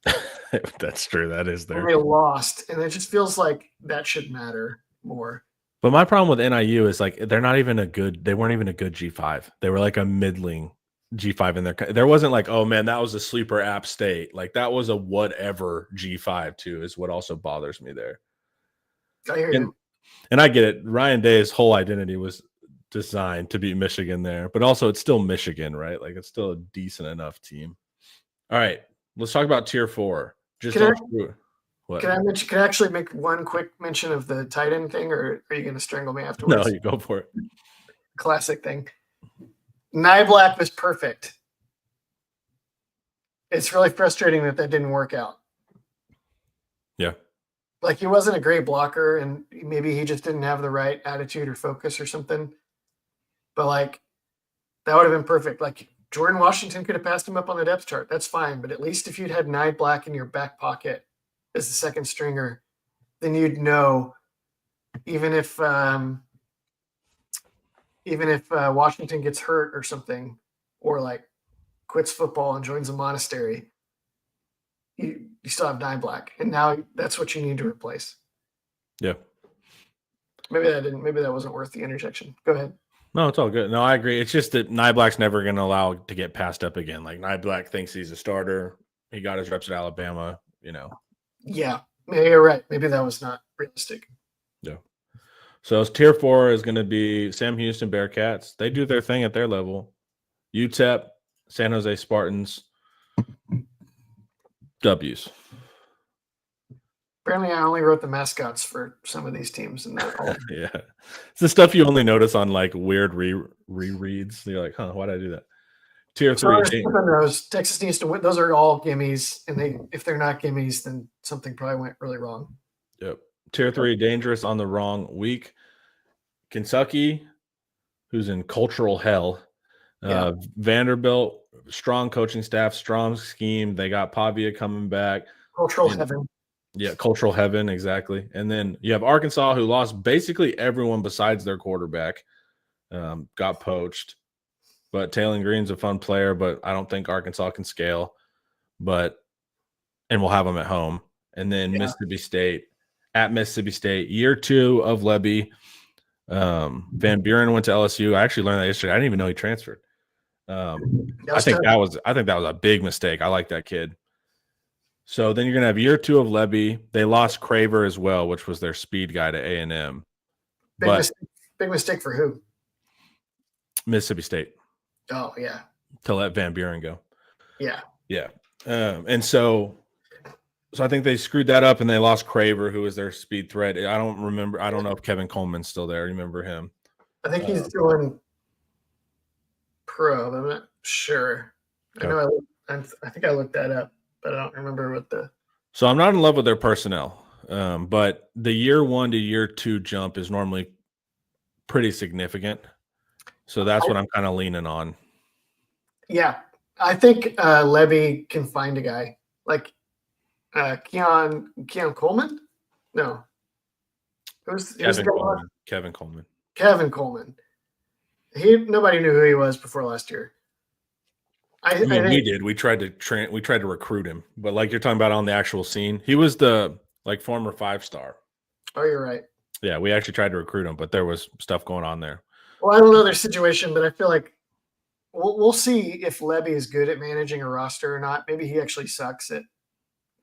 That's true. That is there. And they lost, and it just feels like that should matter more. But my problem with NIU is like they weren't even a good G5. They were like a middling G5 in there wasn't like, oh man, that was a sleeper App State. Like that was a whatever G5 too, is what also bothers me there. I hear you. And I get it. Ryan Day's whole identity was designed to beat Michigan there, but also it's still Michigan, right? Like it's still a decent enough team. All right, let's talk about tier 4. Can I actually make one quick mention of the tight end thing, or are you going to strangle me afterwards? No, you go for it. Classic thing. Niblack was perfect. It's really frustrating that didn't work out. Yeah. Like he wasn't a great blocker, and maybe he just didn't have the right attitude or focus or something. But like that would have been perfect. Like Jordan Washington could have passed him up on the depth chart. That's fine. But at least if you'd had Niblack in your back pocket, as the second stringer, then you'd know, even if Washington gets hurt or something, or like quits football and joins a monastery, you still have Niblack, and now that's what you need to replace. Yeah. Maybe that wasn't worth the interjection. Go ahead. No, it's all good. No, I agree. It's just that Niblack's never going to allow to get passed up again. Like Niblack thinks he's a starter. He got his reps at Alabama, Yeah, you're right. Maybe that was not realistic. Yeah. So tier 4 is going to be Sam Houston Bearcats. They do their thing at their level. UTEP, San Jose Spartans, W's. Apparently, I only wrote the mascots for some of these teams, and not all. Yeah, it's the stuff you only notice on like weird rereads. You're like, huh, why did I do that? Tier 3. Texas needs to win. Those are all gimmies, and if they're not gimmies, then something probably went really wrong. Yep. Tier 3, dangerous on the wrong week. Kentucky, who's in cultural hell. Vanderbilt, strong coaching staff, strong scheme. They got Pavia coming back. Cultural heaven. Yeah, cultural heaven, exactly. And then you have Arkansas, who lost basically everyone besides their quarterback. Got poached. But Taylor Green's a fun player, but I don't think Arkansas can scale. And we'll have them at home. And then Mississippi State, at Mississippi State, year 2 of Lebby. Van Buren went to LSU. I actually learned that yesterday. I didn't even know he transferred. I think that was a big mistake. I like that kid. So then you're gonna have year 2 of Lebby. They lost Craver as well, which was their speed guy to A&M. Big mistake for who? Mississippi State. Oh yeah. To let Van Buren go. Yeah. Yeah. And so I think they screwed that up, and they lost Craver, who was their speed threat. I don't remember. I don't know if Kevin Coleman's still there. Remember him? I think he's doing pro. I'm not sure. Okay. I think I looked that up, but I don't remember what the. So I'm not in love with their personnel, but the year 1 to year 2 jump is normally pretty significant. So that's what I'm kind of leaning on. Yeah, I think Lebby can find a guy like Keon Coleman. No, Kevin Coleman. Kevin Coleman. Nobody knew who he was before last year. We did. We tried to recruit him, but like you're talking about on the actual scene, he was the former 5-star. Oh, you're right. Yeah, we actually tried to recruit him, but there was stuff going on there. Well, I don't know their situation, but I feel like we'll see if Lebby is good at managing a roster or not. Maybe he actually sucks at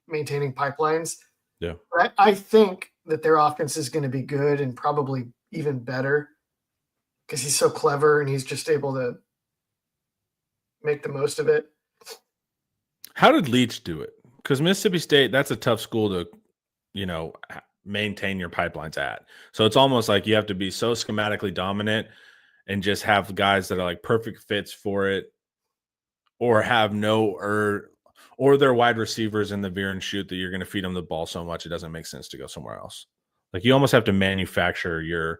maintaining pipelines. Yeah. But I think that their offense is going to be good and probably even better because he's so clever and he's just able to make the most of it. How did Leach do it? Because Mississippi State, that's a tough school to, maintain your pipelines at. So it's almost like you have to be so schematically dominant and just have guys that are like perfect fits for it, or have or they're wide receivers in the veer and shoot that you're going to feed them the ball so much it doesn't make sense to go somewhere else. Like you almost have to manufacture your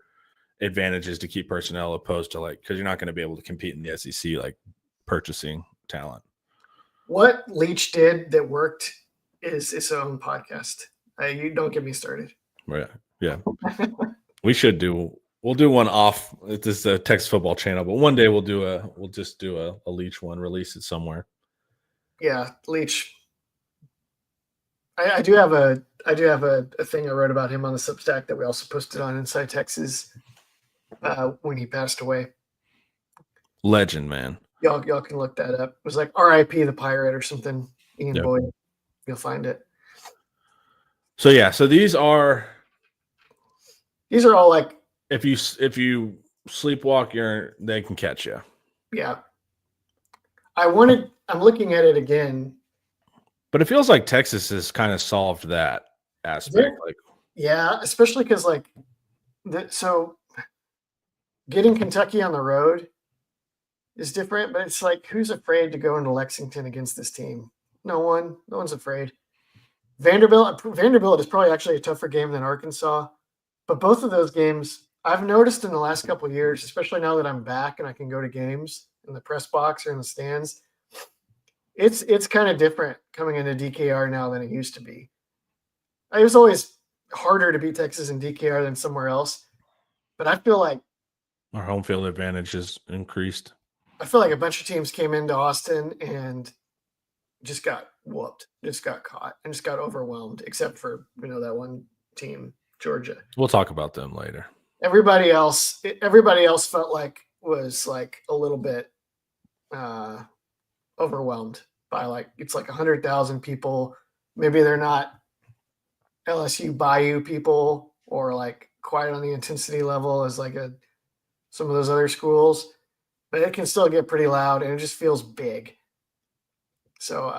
advantages to keep personnel, opposed to because you're not going to be able to compete in the SEC purchasing talent. What Leach did that worked is its own podcast. You don't get me started. Right. Yeah. We'll do one off. This is a Texas football channel, but one day we'll just do a Leach one, release it somewhere. Yeah, Leach. I do have a thing I wrote about him on the Substack that we also posted on Inside Texas when he passed away. Legend, man. Y'all can look that up. It was like R.I.P. the Pirate or something. Ian Boyd. You'll find it. So yeah, these are all like if you sleepwalk, they can catch you. Yeah. I'm looking at it again. But it feels like Texas has kind of solved that aspect. Yeah, especially because so getting Kentucky on the road is different, but it's like, who's afraid to go into Lexington against this team? No one's afraid. Vanderbilt is probably actually a tougher game than Arkansas, but both of those games I've noticed in the last couple of years, especially now that I'm back and I can go to games in the press box or in the stands, it's kind of different coming into DKR now than it used to be. it was always harder to beat Texas and DKR than somewhere else. But I feel like our home field advantage is increased. I feel like a bunch of teams came into Austin and just got whooped, just got caught, and just got overwhelmed, except for that one team, Georgia. We'll talk about them later. Everybody else felt like was like a little bit overwhelmed by it's like 100,000 people. Maybe they're not LSU Bayou people or like quite on the intensity level as like some of those other schools, but it can still get pretty loud and it just feels big. So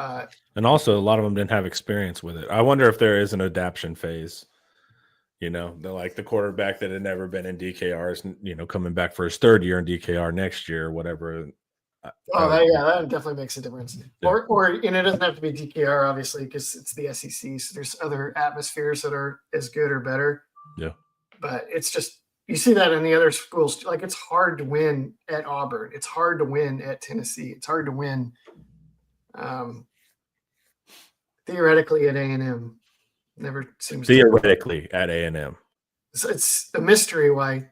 and also a lot of them didn't have experience with it. I wonder if there is an adaptation phase. They're like the quarterback that had never been in DKR is, coming back for his third year in DKR next year, whatever. That definitely makes a difference. Yeah. Or it doesn't have to be DKR, obviously, because it's the SEC. So there's other atmospheres that are as good or better. Yeah. But it's just, you see that in the other schools. Like, it's hard to win at Auburn. It's hard to win at Tennessee. It's hard to win theoretically at A&M. Never seems theoretically at A&M. It's a mystery why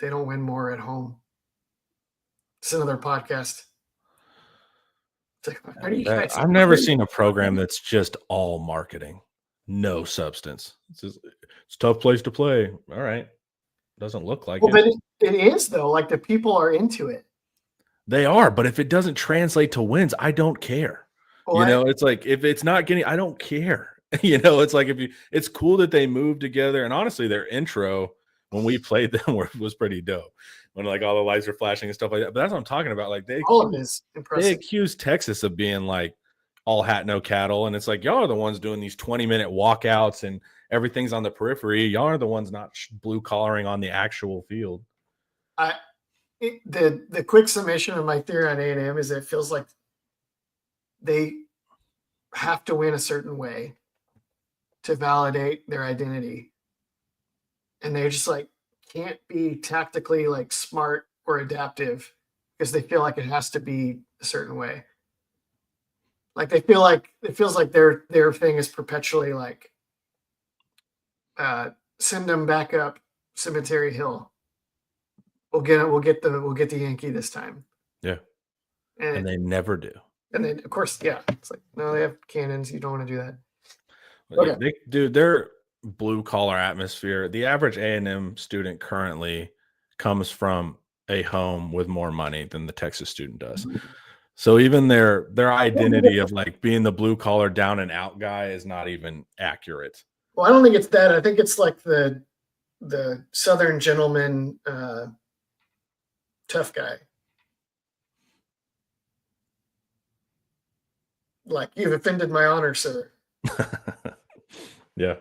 they don't win more at home. It's another podcast. Like, I've never seen a program that's just all marketing, no substance. It's a tough place to play. All right, doesn't look like it. But it is though. Like, the people are into it. They are, but if it doesn't translate to wins, I don't care. Well, it's like if it's not getting, I don't care. It's like it's cool that they moved together, and honestly, their intro when we played them was pretty dope. When like all the lights are flashing and stuff like that. But that's what I'm talking about. Like they accused Texas of being like all hat, no cattle, and it's like y'all are the ones doing these 20-minute walkouts and everything's on the periphery. Y'all are the ones not blue collaring on the actual field. The quick summation of my theory on A&M is that it feels like they have to win a certain way to validate their identity, and they just like can't be tactically like smart or adaptive because they feel like it has to be a certain way. Like they feel like it feels like their thing is perpetually like send them back up Cemetery Hill. We'll get the Yankee this time. Yeah. And they never do. And then of course, yeah, it's like, no, they have cannons. You don't want to do that. Okay. They're blue collar atmosphere. The average A&M student currently comes from a home with more money than the Texas student does. So even their identity of like being the blue collar down and out guy is not even accurate. Well, I don't think it's that. I think it's like the Southern gentleman tough guy. Like, you've offended my honor, sir. Yeah.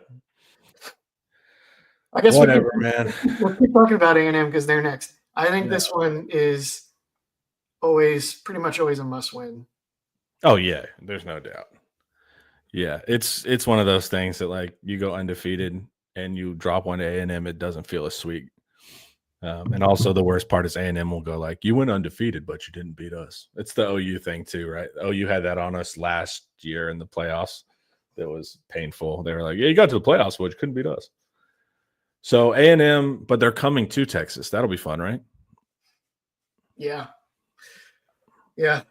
I guess whatever, man. We'll keep talking about A&M because they're next. I think this one is pretty much always a must win. Oh yeah, there's no doubt. Yeah, it's one of those things that like you go undefeated and you drop one to A&M, it doesn't feel as sweet. And also the worst part is A&M will go like, you went undefeated, but you didn't beat us. It's the OU thing too, right? OU had that on us last year in the playoffs. That was painful. They were like, yeah, you got to the playoffs, but you couldn't beat us. So A&M, but they're coming to Texas. That'll be fun, right? Yeah. Yeah.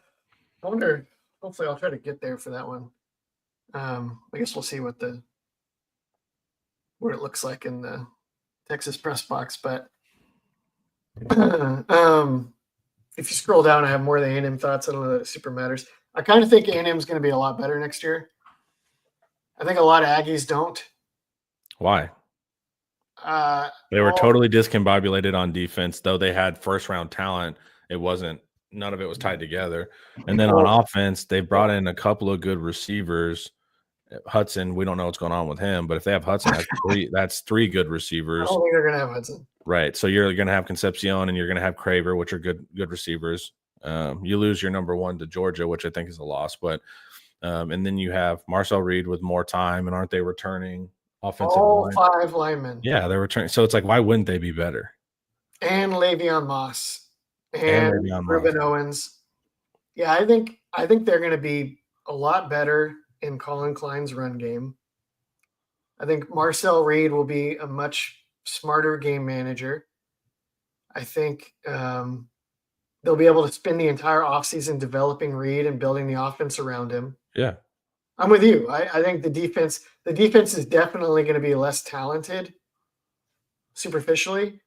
I wonder, hopefully I'll try to get there for that one. I guess we'll see what it looks like in the Texas press box, but if you scroll down, I have more of the A&M thoughts. I don't know that it super matters. I kind of think A&M is going to be a lot better next year. I think a lot of Aggies don't. Why? They were totally discombobulated on defense, though they had first-round talent. None of it was tied together. And then on offense, they brought in a couple of good receivers. Hudson, we don't know what's going on with him, but if they have Hudson, that's three good receivers. I don't think they're going to have Hudson. Right. So you're going to have Concepcion and you're going to have Craver, which are good receivers. You lose your number one to Georgia, which I think is a loss. But and then you have Marcel Reed with more time, and aren't they returning offensive all line? 5 linemen. Yeah, they're returning. So it's like, why wouldn't they be better? And Le'Veon Moss and Ruben Owens. Yeah, I think they're going to be a lot better in Colin Klein's run game. I think Marcel Reed will be a much smarter game manager. I think they'll be able to spend the entire offseason developing Reed and building the offense around him. Yeah. I'm with you. I think the defense is definitely going to be less talented superficially.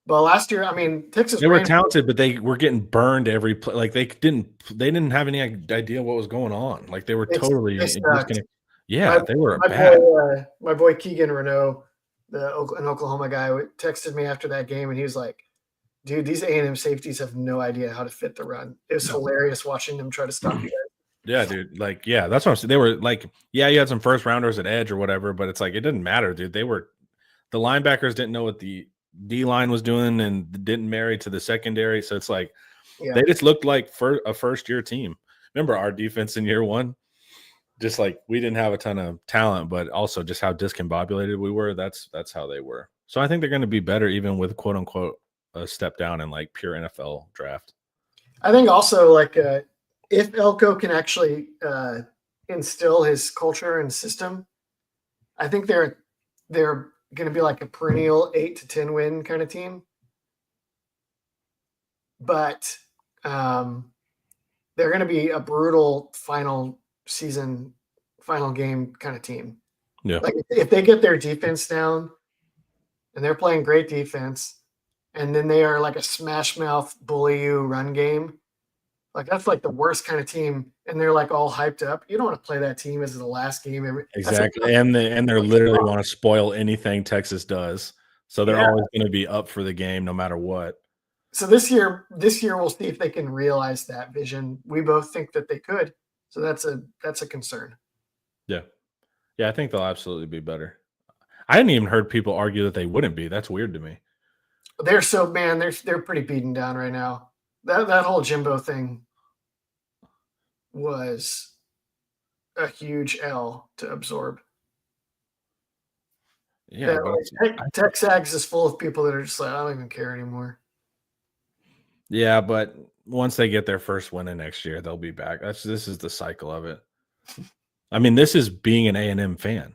But last year, I mean, Texas They were talented, but they were getting burned every play. Like they didn't have any idea what was going on. Like they were totally disconnected. Yeah, they were bad. My boy Keegan Renault, an Oklahoma guy, texted me after that game, and he was like, "Dude, these A&M safeties have no idea how to fit the run." It was hilarious watching them try to stop you guys. Yeah, dude. Like, yeah, that's what I'm saying. They were like, yeah, you had some first rounders at edge or whatever, but it's like it didn't matter, dude. The linebackers didn't know what the D line was doing and didn't marry to the secondary. So it's like they just looked like a first year team. Remember our defense in year one? Just like we didn't have a ton of talent, but also just how discombobulated we were. That's how they were. So I think they're going to be better, even with quote unquote a step down in like pure NFL draft. I think also like if Elko can actually instill his culture and system, I think they're going to be like a perennial 8 to 10 win kind of team. But they're going to be a brutal final game kind of team. Yeah. Like if they get their defense down and they're playing great defense, and then they are like a smash mouth bully you run game, like that's like the worst kind of team, and they're like all hyped up. You don't want to play that team as the last game. Exactly, and they're literally want to spoil anything Texas does, so they're always going to be up for the game no matter what. So this year we'll see if they can realize that vision. We both think that they could, so that's a concern. Yeah, I think they'll absolutely be better. I hadn't even heard people argue that they wouldn't be. That's weird to me. They're pretty beaten down right now. That whole Jimbo thing was a huge L to absorb. Yeah, Texags is full of people that are just like, I don't even care anymore. Yeah, but once they get their first win in next year, they'll be back. This is the cycle of it. I mean, this is being an A&M fan.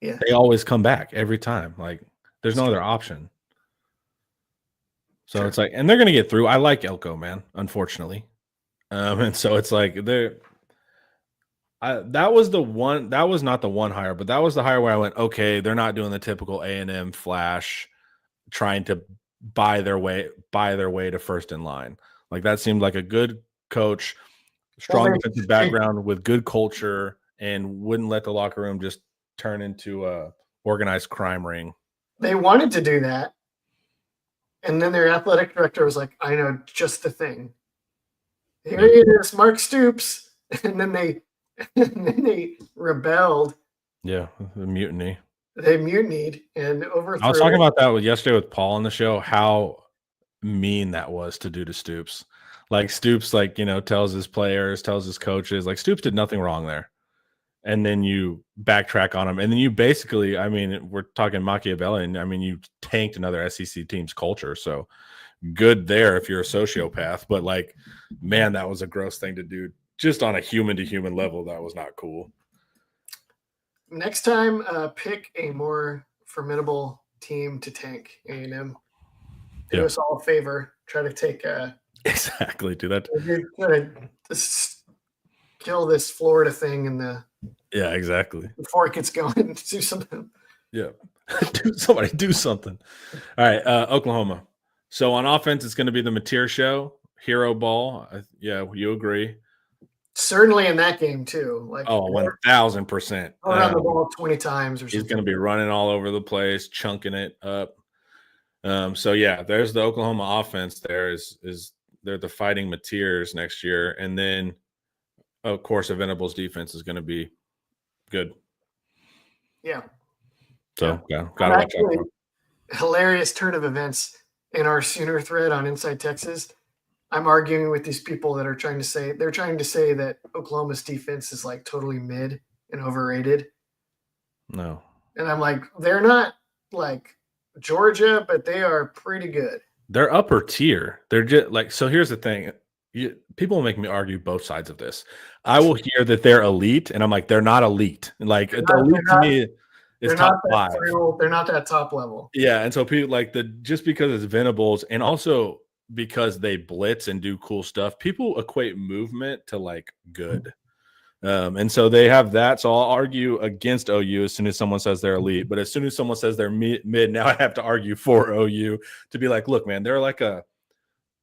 Yeah, they always come back every time. Like, there's no other option. So It's like, and they're going to get through. I like Elko, man, unfortunately. And so it's like that was not the one hire, but that was the hire where I went, okay, they're not doing the typical A&M flash trying to buy their way to first in line. Like that seemed like a good coach, strong defensive background with good culture, and wouldn't let the locker room just turn into a organized crime ring. They wanted to do that. And then their athletic director was like, I know just the thing. Here he is, Mark Stoops. And then they rebelled. Yeah, the mutiny. They mutinied and overthrew. I was talking about that yesterday with Paul on the show, how mean that was to do to Stoops. Like Stoops, tells his players, tells his coaches, like Stoops did nothing wrong there. And then you backtrack on him. And then you basically, I mean, we're talking Machiavellian. I mean, you tanked another SEC team's culture. So good there if you're a sociopath. But like, man, that was a gross thing to do. Just on a human to human level, that was not cool. Next time, pick a more formidable team to tank A&M. Do us all a favor. Try to take exactly. Do that. Just kill this Florida thing in the. Yeah, exactly. Before it gets going, do something. Yeah, do something. All right, Oklahoma. So on offense, it's going to be the Mateer show, hero ball. Yeah, you agree? Certainly in that game too. Like 1,000%. Around the ball 20 times or something. He's going to be running all over the place, chunking it up. So yeah, there's the Oklahoma offense. They're the Fighting Mateers next year, and then of course, Venables' defense is going to be good. Yeah. So gotta watch out for. Hilarious turn of events in our Sooner thread on Inside Texas. I'm arguing with these people that are trying to say that Oklahoma's defense is like totally mid and overrated. No. And I'm like, they're not like Georgia, but they are pretty good. They're upper tier. They're just like, so here's the thing. people make me argue both sides of this. I will hear that they're elite, and I'm like, they're not elite. Like elite to me is top five. They're not that top level. Yeah, and so people like just because it's Venables, and also because they blitz and do cool stuff, people equate movement to like good. And so they have that. So I'll argue against OU as soon as someone says they're elite. But as soon as someone says they're mid, now I have to argue for OU to be like, look, man, they're like a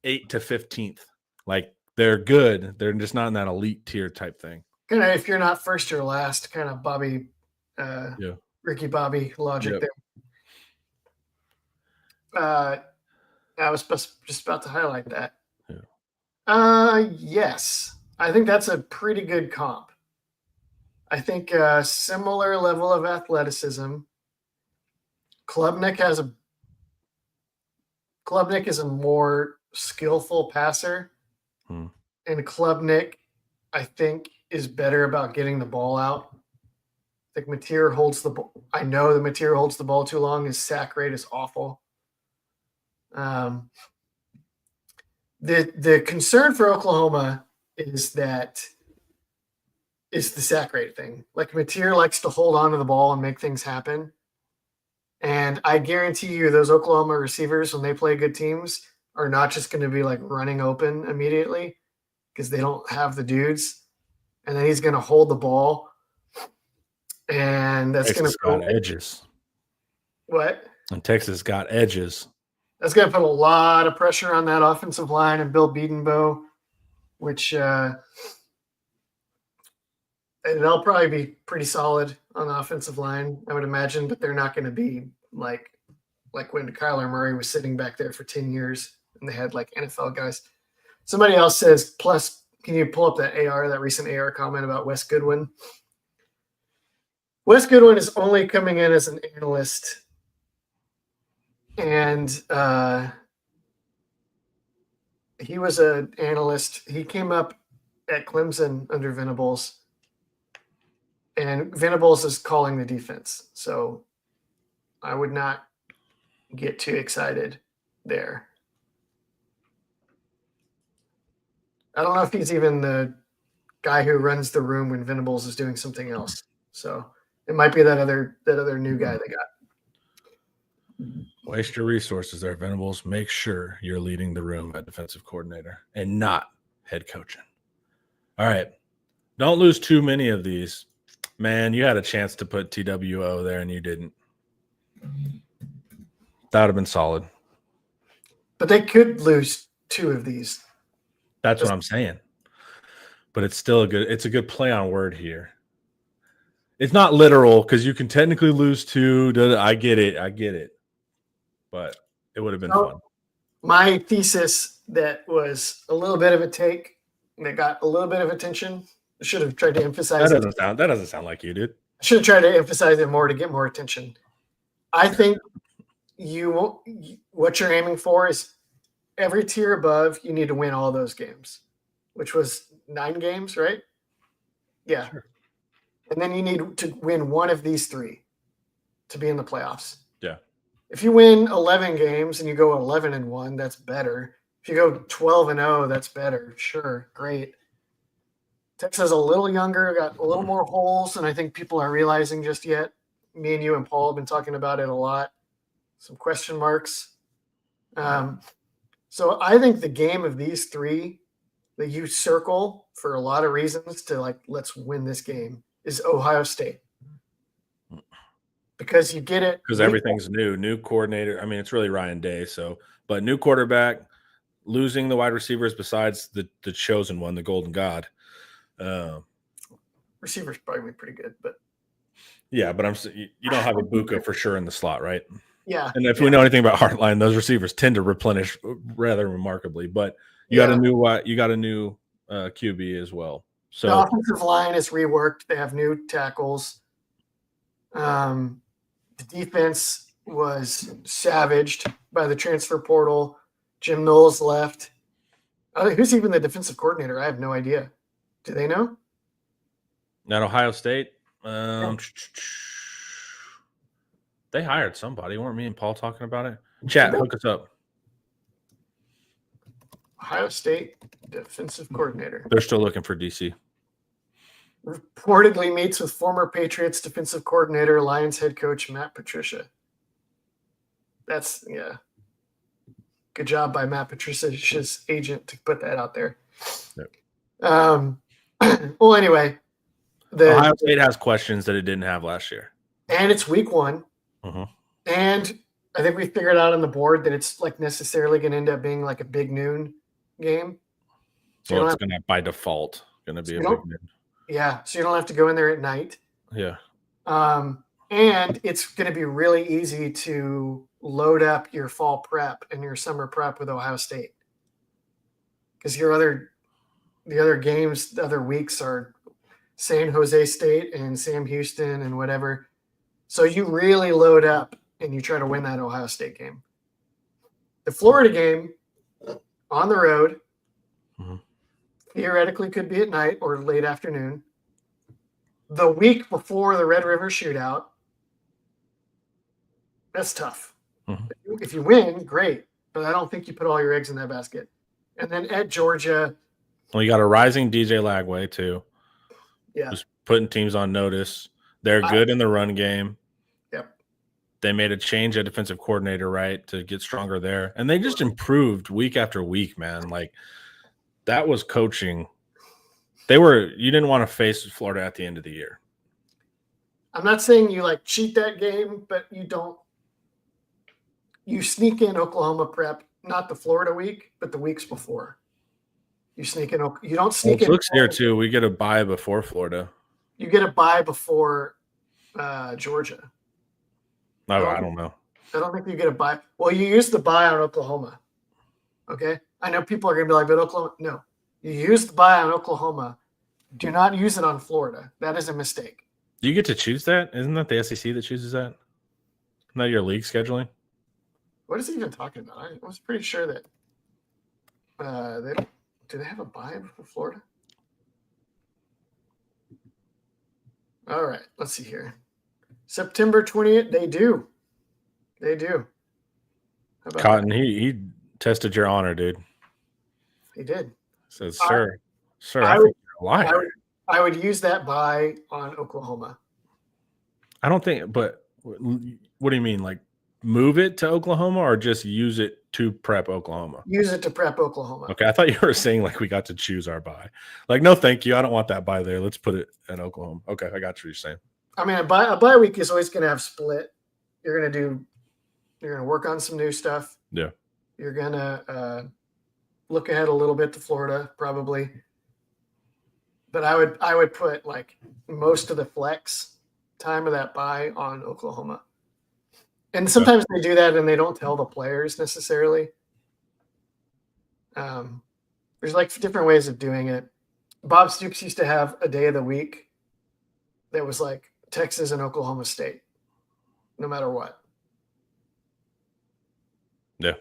8 to 15th. Like they're good. They're just not in that elite tier type thing. Kind of if you're not first, you're last. Kind of Bobby, Ricky Bobby logic there. I was just about to highlight that. Yeah. Yes. I think that's a pretty good comp. I think a similar level of athleticism. Klubnik is a more skillful passer. And Klubnik, I think, is better about getting the ball out. I think Mateer holds the ball. I know that Mateer holds the ball too long. His sack rate is awful. The concern for Oklahoma is the sack rate thing. Like Mateer likes to hold on to the ball and make things happen. And I guarantee you those Oklahoma receivers, when they play good teams, are not just going to be like running open immediately because they don't have the dudes. And then he's going to hold the ball. And that's going to got edges. What? And Texas got edges. That's going to put a lot of pressure on that offensive line and Bill Bedenbaugh, which they'll probably be pretty solid on the offensive line, I would imagine, but they're not going to be like when Kyler Murray was sitting back there for 10 years and they had like NFL guys. Somebody else says, plus, can you pull up that recent AR comment about Wes Goodwin? Wes Goodwin is only coming in as an analyst. And he was an analyst. He came up at Clemson under Venables. And Venables is calling the defense. So I would not get too excited there. I don't know if he's even the guy who runs the room when Venables is doing something else. So it might be that other new guy they got. Waste your resources there, Venables. Make sure you're leading the room at defensive coordinator and not head coaching. All right. Don't lose too many of these. Man, you had a chance to put TWO there and you didn't. That would have been solid. But they could lose 2 of these. That's what I'm saying. But it's still it's a good play on word here. It's not literal because you can technically lose 2. I get it. But it would have been fun. My thesis that was a little bit of a take that got a little bit of attention. I should have tried to emphasize that doesn't sound like you, dude. I should have tried to emphasize it more to get more attention. I think what you're aiming for is every tier above, you need to win all those games, which was 9 games, right? Yeah. Sure. And then you need to win one of these 3 to be in the playoffs. Yeah. If you win 11 games and you go 11-1, that's better. If you go 12-0, that's better. Sure, great. Texas is a little younger, got a little more holes, and I think people are realizing just yet. Me and you and Paul have been talking about it a lot. Some question marks. So I think the game of these 3 that you circle for a lot of reasons to like, let's win this game is Ohio State. Because you get it. Because everything's new coordinator. I mean, it's really Ryan Day. But new quarterback, losing the wide receivers besides the chosen one, the Golden God. Receivers probably pretty good, but yeah, but you don't have Ibuka for sure in the slot, right? Yeah. And if we know anything about Heartline, those receivers tend to replenish rather remarkably. But you got a new QB as well. So the offensive line is reworked. They have new tackles. The defense was savaged by the transfer portal. Jim Knowles left. Who's even the defensive coordinator? I have no idea. Do they know? At Ohio State, they hired somebody. Weren't me and Paul talking about it? Chat, hook us up. Ohio State defensive coordinator. They're still looking for DC. Reportedly meets with former Patriots defensive coordinator, Lions head coach Matt Patricia. That's, yeah. Good job by Matt Patricia's agent to put that out there. Yep. Well, anyway. Ohio State has questions that it didn't have last year. And it's week 1. Mm-hmm. And I think we figured out on the board that it's like necessarily going to end up being like a big noon game. So well, it's going to, by default, going to be a big noon. Yeah, so you don't have to go in there at night. Yeah. And it's going to be really easy to load up your fall prep and your summer prep with Ohio State. Because the other games, the other weeks are San Jose State and Sam Houston and whatever. So you really load up and you try to win that Ohio State game. The Florida game on the road, theoretically could be at night or late afternoon. The week before the Red River Shootout, that's tough. Mm-hmm. If you win, great. But I don't think you put all your eggs in that basket. And then at Georgia. Well, you got a rising DJ Lagway, too. Yeah. Just putting teams on notice. They're good in the run game. Yep. They made a change at defensive coordinator, right, to get stronger there. And they just improved week after week, man. Like, that was coaching. You didn't want to face Florida at the end of the year. I'm not saying you like cheat that game, but you sneak in Oklahoma prep, not the Florida week, but the weeks before. You sneak in. You don't sneak in. Looks here too. We get a bye before Florida. You get a bye before Georgia. No, I don't know. I don't think you get a bye. Well, you use the bye on Oklahoma. Okay, I know people are going to be like, but Oklahoma. No, you use the bye on Oklahoma. Do not use it on Florida. That is a mistake. Do you get to choose that? Isn't that the SEC that chooses that? Isn't that your league scheduling? What is he even talking about? I was pretty sure that they don't. Do they have a bye for Florida? All right, let's see here. September 20th, they do. They do. Cotton, he tested your honor, dude. He did. Says, sir, I think you're a liar. I would use that bye on Oklahoma. I don't think, but what do you mean? Like move it to Oklahoma or just use it to prep Oklahoma? Use it to prep Oklahoma. Okay, I thought you were saying like we got to choose our bye. Like, no, thank you. I don't want that bye there. Let's put it in Oklahoma. Okay, I got what you're saying. I mean, a bye week is always going to have split. You're going to work on some new stuff. Yeah. You're going to look ahead a little bit to Florida, probably. But I would put like most of the flex time of that bye on Oklahoma. And sometimes they do that and they don't tell the players necessarily. There's like different ways of doing it. Bob Stoops used to have a day of the week that was like Texas and Oklahoma State, no matter what. Yeah.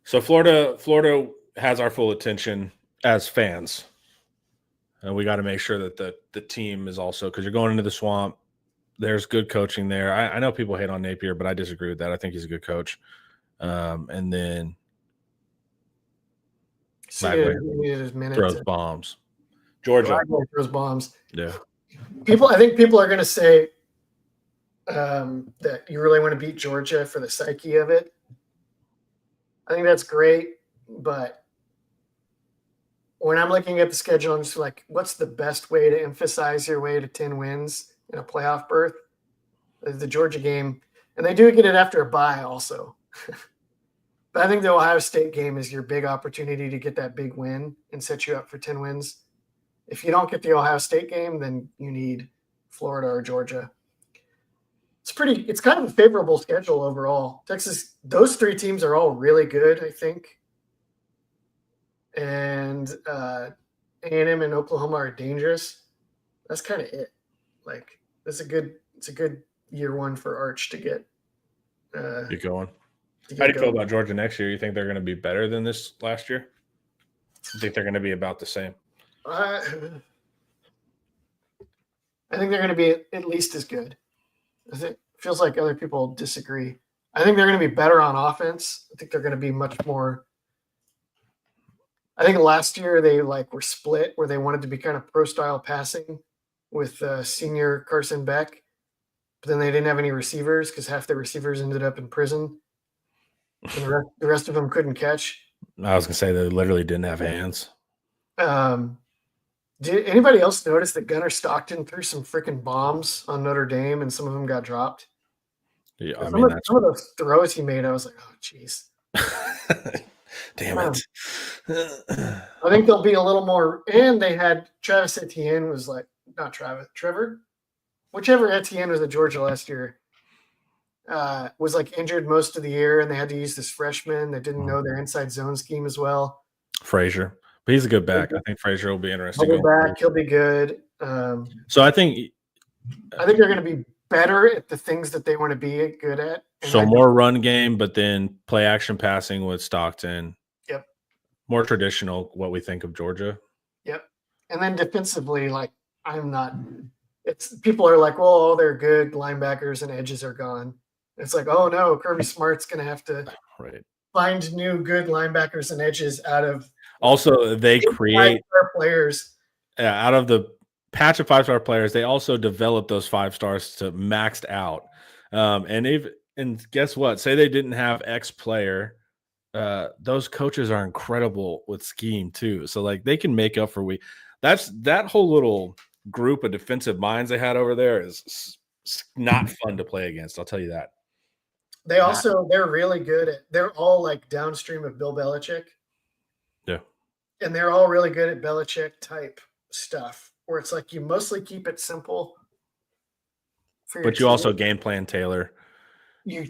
So Florida has our full attention as fans. And we got to make sure that the team is also, because you're going into the swamp. There's good coaching there. I know people hate on Napier, but I disagree with that. I think he's a good coach. And then throws bombs. Georgia throws bombs. Yeah. I think people are going to say that you really want to beat Georgia for the psyche of it. I think that's great, but when I'm looking at the schedule, I'm just like, what's the best way to emphasize your way to 10 wins in a playoff berth? The Georgia game. And they do get it after a bye also. But I think the Ohio State game is your big opportunity to get that big win and set you up for 10 wins. If you don't get the Ohio State game, then you need Florida or Georgia. It's kind of a favorable schedule overall. Texas, those three teams are all really good, I think. And A&M and Oklahoma are dangerous. That's kind of it. Like, it's a good year one for Arch to get going. How do you feel about Georgia next year? You think they're going to be better than this last year? You think they're going to be about the same? I think they're going to be at least as good. It feels like other people disagree. I think they're going to be better on offense. I think they're going to be much more I think last year they were split where they wanted to be kind of pro style passing with senior Carson Beck, but then they didn't have any receivers because half the receivers ended up in prison, and the rest of them couldn't catch. I was gonna say they literally didn't have hands. Did anybody else notice that Gunnar Stockton threw some freaking bombs on Notre Dame and some of them got dropped? Yeah, I Some mean of those throws he made, I was like, oh, jeez. Damn it. I think they'll be a little more. And they had Travis Etienne was like, not Travis, Trevor, whichever Etienne was at Georgia last year, was like injured most of the year, and they had to use this freshman that didn't know their inside zone scheme as well. Frazier, but he's a good back. I think Frazier will be interesting. He'll be back. He'll be good. So I think they're going to be better at the things that they want to be good at. So more run game, but then play action passing with Stockton. Yep. More traditional, what we think of Georgia. Yep. And then defensively, people are like, well, all their good linebackers and edges are gone. It's like, oh no, Kirby Smart's going to have to find new good linebackers and edges out of. Also, they create 5-star players. Yeah, out of the patch of 5-star players, they also develop those 5 stars to maxed out. And guess what? Say they didn't have X player. Those coaches are incredible with scheme too. So like they can make up for that whole little group of defensive minds they had over there is not fun to play against. I'll tell you that. They're really good they're all like downstream of Bill Belichick. Yeah. And they're all really good at Belichick type stuff where it's like you mostly keep it simple. But you also game plan tailor. You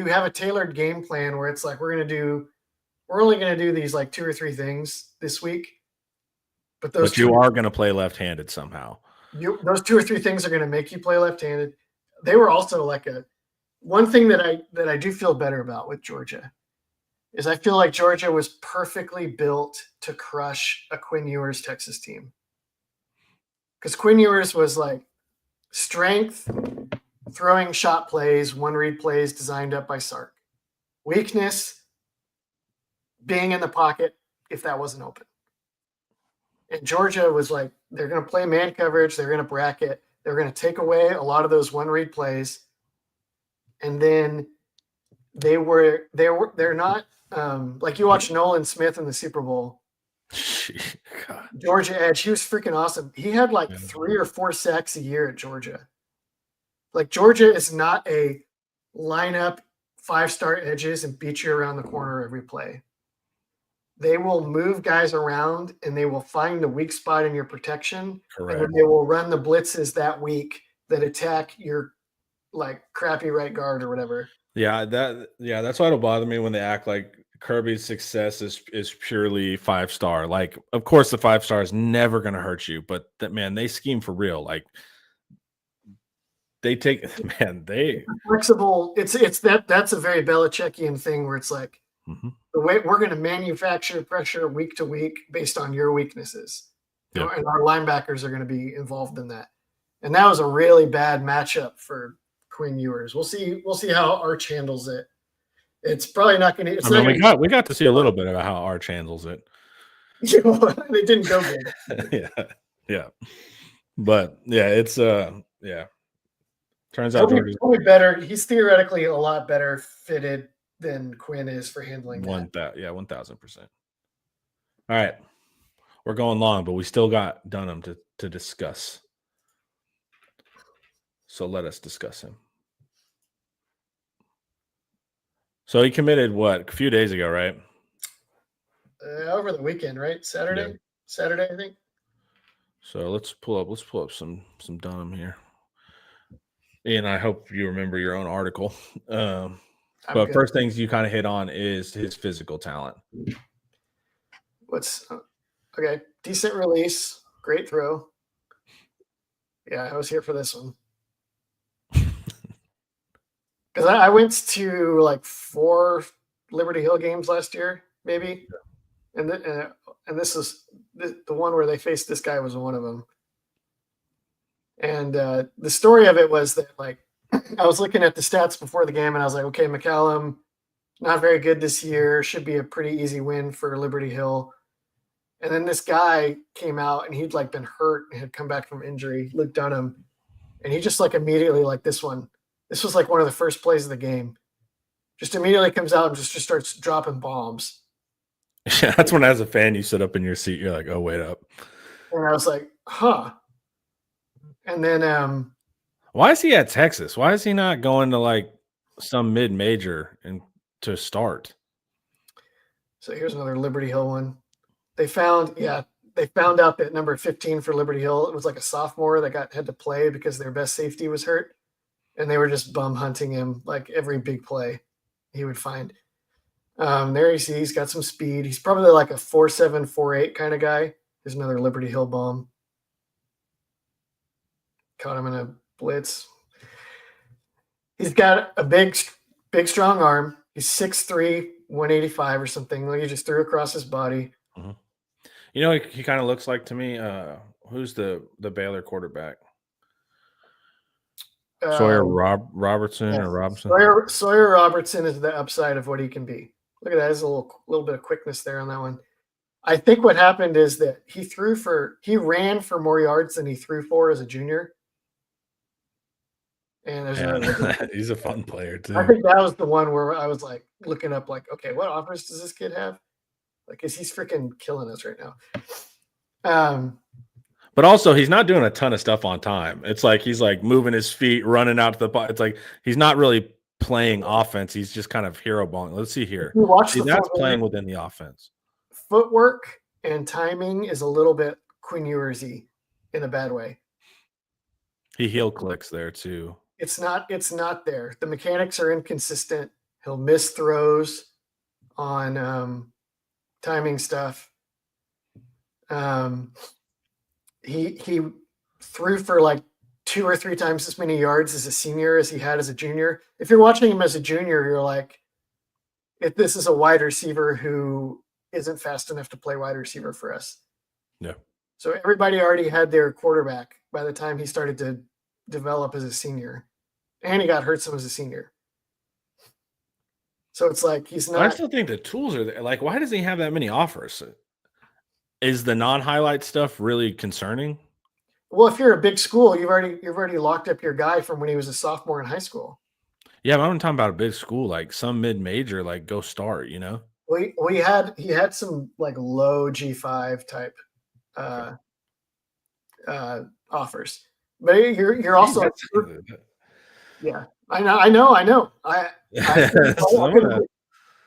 have a tailored game plan where it's like we're only going to do these like 2 or 3 things this week. But you are going to play left-handed somehow. Those 2 or 3 things are going to make you play left-handed. They were also like one thing that I do feel better about with Georgia is I feel like Georgia was perfectly built to crush a Quinn Ewers Texas team. Because Quinn Ewers was like strength, throwing shot plays, one-read plays designed up by Sark. Weakness, being in the pocket if that wasn't open. And Georgia was like, they're going to play man coverage, they're going to bracket, they're going to take away a lot of those one-read plays. And then they're not like you watch Nolan Smith in the Super Bowl. God. Georgia edge, he was freaking awesome. He had like 3 or 4 sacks a year at Georgia. Like Georgia is not a lineup 5-star edges and beat you around the corner every play. They will move guys around and they will find the weak spot in your protection. Correct. And then they will run the blitzes that week that attack your like crappy right guard or whatever. That's why it'll bother me when they act like Kirby's success is purely 5-star. Like, of course, the 5-star is never going to hurt you, but they scheme for real. Like, they take flexible. It's that's a very Belichickian thing where it's like the way we're going to manufacture pressure week to week based on your weaknesses, and our linebackers are going to be involved in that. And that was a really bad matchup for Quinn Ewers. We'll see how Arch handles it. It's probably not going to. We got to see a little bit of how Arch handles it. They didn't go good. yeah, but it's Turns out Georgia's probably better. He's theoretically a lot better fitted than Quinn is for handling that. 1,000%. All right, we're going long, but we still got Dunham to discuss. So let us discuss him. So he committed a few days ago, right? Over the weekend, right? Saturday, I think. So let's pull up some Dunham here. Ian, I hope you remember your own article. But first things you kind of hit on is his physical talent. Okay? Decent release, great throw. Yeah, I was here for this one. Because I went to like 4 Liberty Hill games last year, maybe, and this is the one where they faced this guy was one of them. And the story of it was that like I was looking at the stats before the game, and I was like, okay, McClellan, not very good this year, should be a pretty easy win for Liberty Hill. And then this guy came out and he'd like been hurt and had come back from injury, Luke Dunham. And he just like immediately, like this was like one of the first plays of the game. Just immediately comes out and just starts dropping bombs. Yeah, that's when as a fan you sit up in your seat, you're like, oh, wait up. And I was like, huh. And then why is he at Texas? Why is he not going to like some mid-major and to start? So here's another Liberty Hill one. They found out that number 15 for Liberty Hill, it was like a sophomore that had to play because their best safety was hurt. And they were just bum hunting him like every big play he would find. There you see he's got some speed. He's probably like a 4.7, 4.8 kind of guy. There's another Liberty Hill bomb. Caught him in a blitz. He's got a big, strong arm. He's 6'3", 185 or something. Like he just threw across his body. Mm-hmm. You know, he kind of looks like to me. Who's the Baylor quarterback? Sawyer Robertson yes. or Robinson? Sawyer Robertson is the upside of what he can be. Look at that. There's a little bit of quickness there on that one. I think what happened is that he ran for more yards than he threw for as a junior. And there's he's a fun player too. I think that was the one where I was like looking up, like, okay, what offers does this kid have? Like, cause he's freaking killing us right now. But also, he's not doing a ton of stuff on time. It's like he's like moving his feet, running out to the ball. It's like he's not really playing offense. He's just kind of hero balling. Let's see here. That's playing within the offense. Footwork and timing is a little bit Quinn Ewers-y in a bad way. He heel clicks there too. It's not there. The mechanics are inconsistent. He'll miss throws on timing stuff. He threw for like 2 or 3 times as many yards as a senior as he had as a junior. If you're watching him as a junior, you're like, if this is a wide receiver who isn't fast enough to play wide receiver for us. Yeah. So everybody already had their quarterback by the time he started to develop as a senior, and he got hurt some as a senior. So it's like he's not. I still think the tools are there. Like, why does he have that many offers? Is the non-highlight stuff really concerning? Well, if you're a big school, you've already locked up your guy from when he was a sophomore in high school. Yeah, but I'm talking about a big school, like some mid-major, like go start, you know? Well, he had some like low G5 type offers, but you're also yeah. I know. There's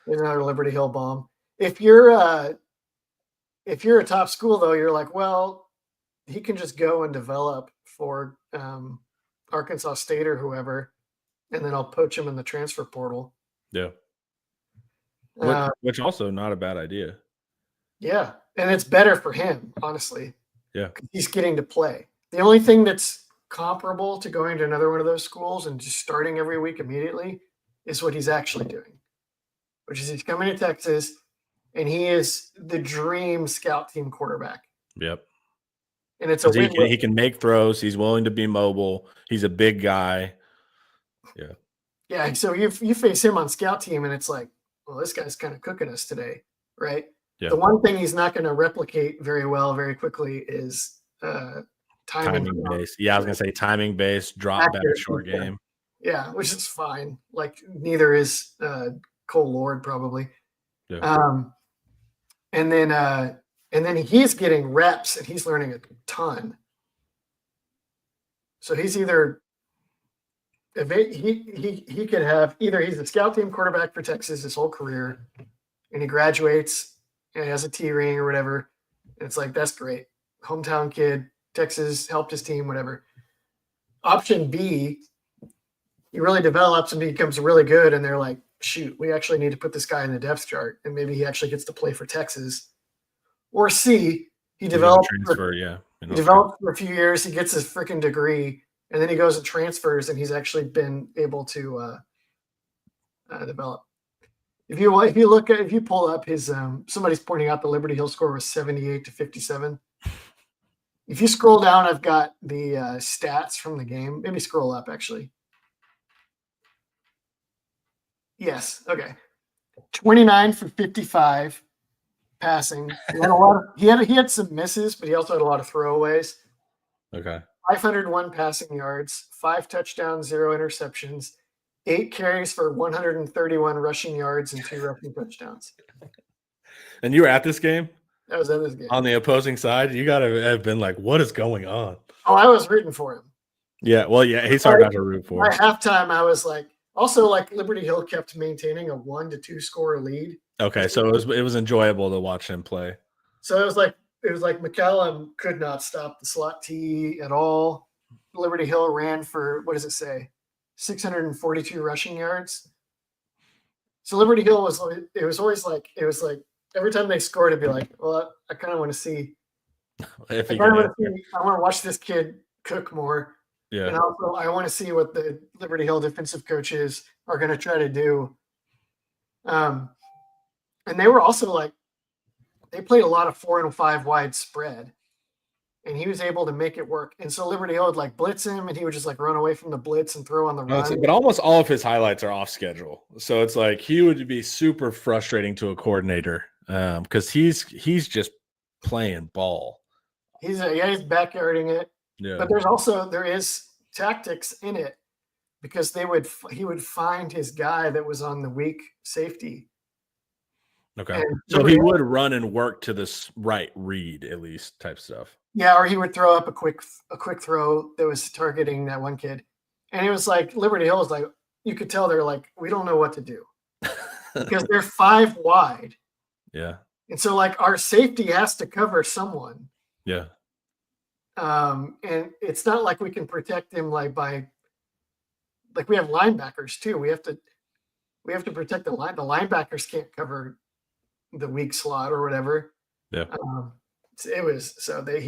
another Liberty Hill bomb. If you're a top school, though, you're like, well, he can just go and develop for Arkansas State or whoever, and then I'll poach him in the transfer portal. Yeah. Which also not a bad idea. Yeah, and it's better for him, honestly. Yeah. He's getting to play. The only thing that's comparable to going to another one of those schools and just starting every week immediately is what he's actually doing, which is he's coming to Texas, and he is the dream scout team quarterback. Yep. And it's a win. He can make throws. He's willing to be mobile. He's a big guy. Yeah. Yeah. So you face him on scout team, and it's like, well, this guy's kind of cooking us today, right? Yeah. The one thing he's not going to replicate very well, very quickly is timing based. Yeah, I was going to say timing based, drop back, short game. Yeah, which is fine. Like neither is Cole Lord probably. Yeah. And then he's getting reps and he's learning a ton. So he's either he could have either he's a scout team quarterback for Texas his whole career, and he graduates and he has a T ring or whatever. And it's like, that's great. Hometown kid, Texas helped his team, whatever. Option B, he really develops and becomes really good, and they're like, shoot, we actually need to put this guy in the depth chart, and maybe he actually gets to play for Texas. Or C, he develops for a few years, he gets his freaking degree, and then he goes and transfers, and he's actually been able to develop. If you pull up his, somebody's pointing out the Liberty Hill score was 78-57. If you scroll down, I've got the stats from the game. Maybe scroll up, actually. Yes. Okay. 29 for 55, passing. He had some misses, but he also had a lot of throwaways. Okay. 501 passing yards, 5 touchdowns, 0 interceptions, 8 carries for 131 rushing yards, and 2 rushing touchdowns. And you were at this game? That was in this game. On the opposing side? You got to have been like, what is going on? Oh, I was rooting for him. Yeah, well, yeah, he's hard not to root for. By halftime, I was like, also like Liberty Hill kept maintaining a 1-2 score lead. Okay, so it was enjoyable to watch him play. So it was like McClellan could not stop the slot T at all. Liberty Hill ran for, what does it say, 642 rushing yards. So Liberty Hill was always like every time they scored, it'd be like, well, I kind of want to see. I want to watch this kid cook more. Yeah. And also, I want to see what the Liberty Hill defensive coaches are going to try to do. And they were also like, they played a lot of 4 and 5 wide spread, and he was able to make it work. And so Liberty Hill would like blitz him, and he would just like run away from the blitz and throw on the run. But almost all of his highlights are off schedule, so it's like he would be super frustrating to a coordinator because he's just playing ball. He's backyarding it. Yeah. But there is tactics in it because he would find his guy that was on the weak safety. Okay. So he would run and work to this right read, at least, type stuff. Yeah, or he would throw up a quick throw that was targeting that one kid. And it was like Liberty Hill was like, you could tell they're like, we don't know what to do. Because they're 5 wide. Yeah. And so like our safety has to cover someone. Yeah. And it's not like we can protect him like we have linebackers too. We have to protect the line. The linebackers can't cover the weak slot or whatever. Yeah. He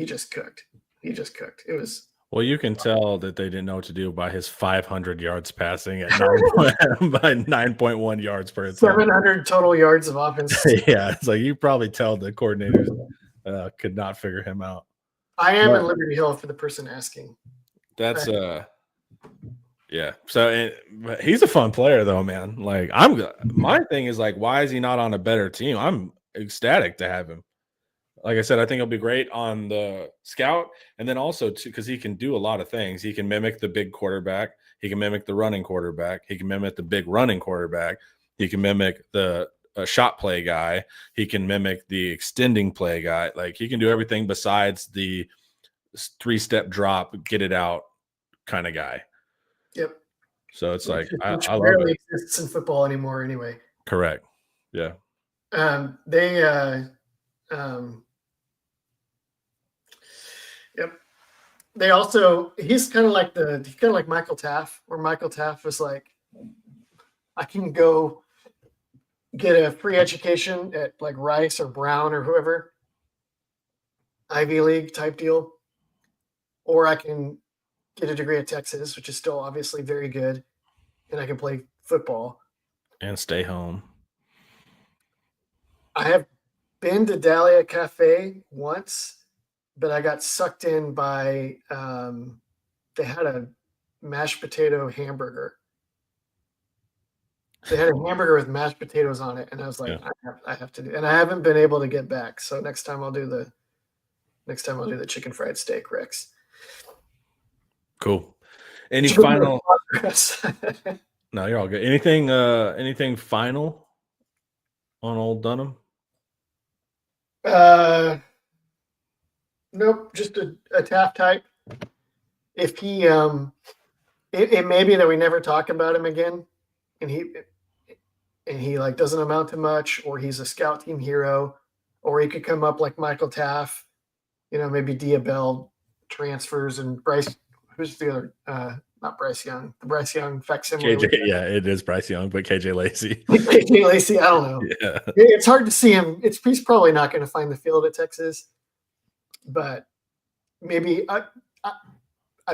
just cooked. It was. Well, you can tell that they didn't know what to do by his 500 yards passing at 9.1 yards per attempt. 700 total yards of offense. Yeah, it's like you probably tell the coordinators could not figure him out. I am in Liberty Hill for the person asking. That's yeah. So but he's a fun player though, man. Like my thing is like, why is he not on a better team? I'm ecstatic to have him. Like I said, I think he'll be great on the scout, and then also because he can do a lot of things. He can mimic the big quarterback. He can mimic the running quarterback. He can mimic the big running quarterback. He can mimic the shot play guy. He can mimic the extending play guy. Like he can do everything besides the 3-step drop, get it out kind of guy. Yep. So it's like I love rarely it. Exists in football anymore, anyway. Correct. Yeah. Yep. They also he's kind of like Michael Taff, where Michael Taff was like, I can go get a free education at like Rice or Brown or whoever, Ivy League type deal, or I can get a degree at Texas, which is still obviously very good, and I can play football and stay home. I have been to Dahlia Cafe once, but I got sucked in by they had a mashed potato hamburger. They had a hamburger with mashed potatoes on it, and I was like, yeah. I have to do, and I haven't been able to get back. So next time I'll do the chicken fried steak, Rex. Cool. Any final? No, you're all good. Anything final on old Dunham? Nope, just a Taft type. If he, it may be that we never talk about him again, and he like doesn't amount to much, or he's a scout team hero, or he could come up like Michael Taft, maybe Diabell transfers and Bryce. Who's the other? Not Bryce Young. The Bryce Young facsimile. KJ, yeah, it is Bryce Young, but KJ Lacey. KJ Lacey, I don't know. Yeah. It's hard to see him. He's probably not going to find the field at Texas, but maybe I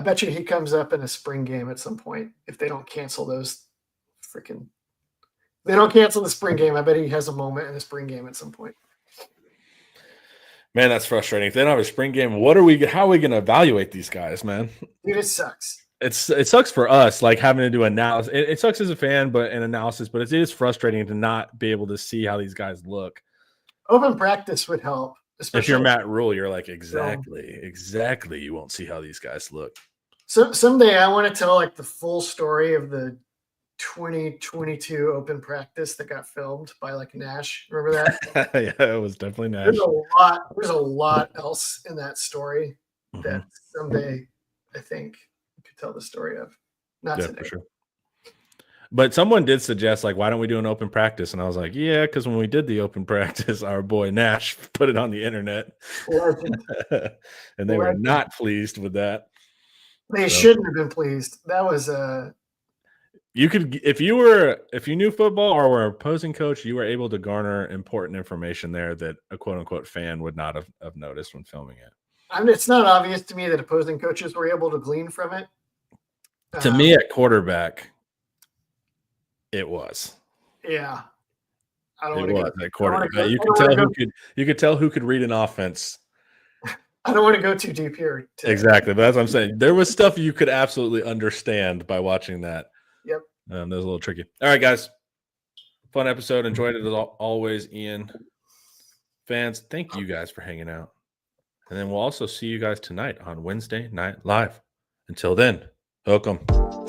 bet you he comes up in a spring game at some point if they don't cancel those freaking. They don't cancel the spring game. I bet he has a moment in the spring game at some point. Man, that's frustrating. If they don't have a spring game, how are we going to evaluate these guys, man? Dude, it sucks. It sucks for us, like having to do analysis. It sucks as a fan, but an analysis. But it is frustrating to not be able to see how these guys look. Open practice would help. Especially if you're Matt Rule, you're like, exactly. You won't see how these guys look. So someday I want to tell like the full story of the 2022 open practice that got filmed by like Nash. Remember that? Yeah, it was definitely Nash. There's a lot else in that story that someday I think you could tell the story of. Not today. For sure. But someone did suggest, like, why don't we do an open practice? And I was like, yeah, because when we did the open practice, our boy Nash put it on the internet. And they were not pleased with that. They shouldn't have been pleased. That was you could, if you knew football or were an opposing coach, you were able to garner important information there that a quote unquote fan would not have noticed when filming it. I mean, it's not obvious to me that opposing coaches were able to glean from it. To me, at quarterback, it was. Yeah. I don't it want was at quarterback. You could tell who could read an offense. I don't want to go too deep here. Exactly. But that's what I'm saying. There was stuff you could absolutely understand by watching that. Yep. That was a little tricky. All right, guys. Fun episode. Enjoyed it as always, Ian. Fans, thank you guys for hanging out. And then we'll also see you guys tonight on Wednesday Night Live. Until then, hook 'em.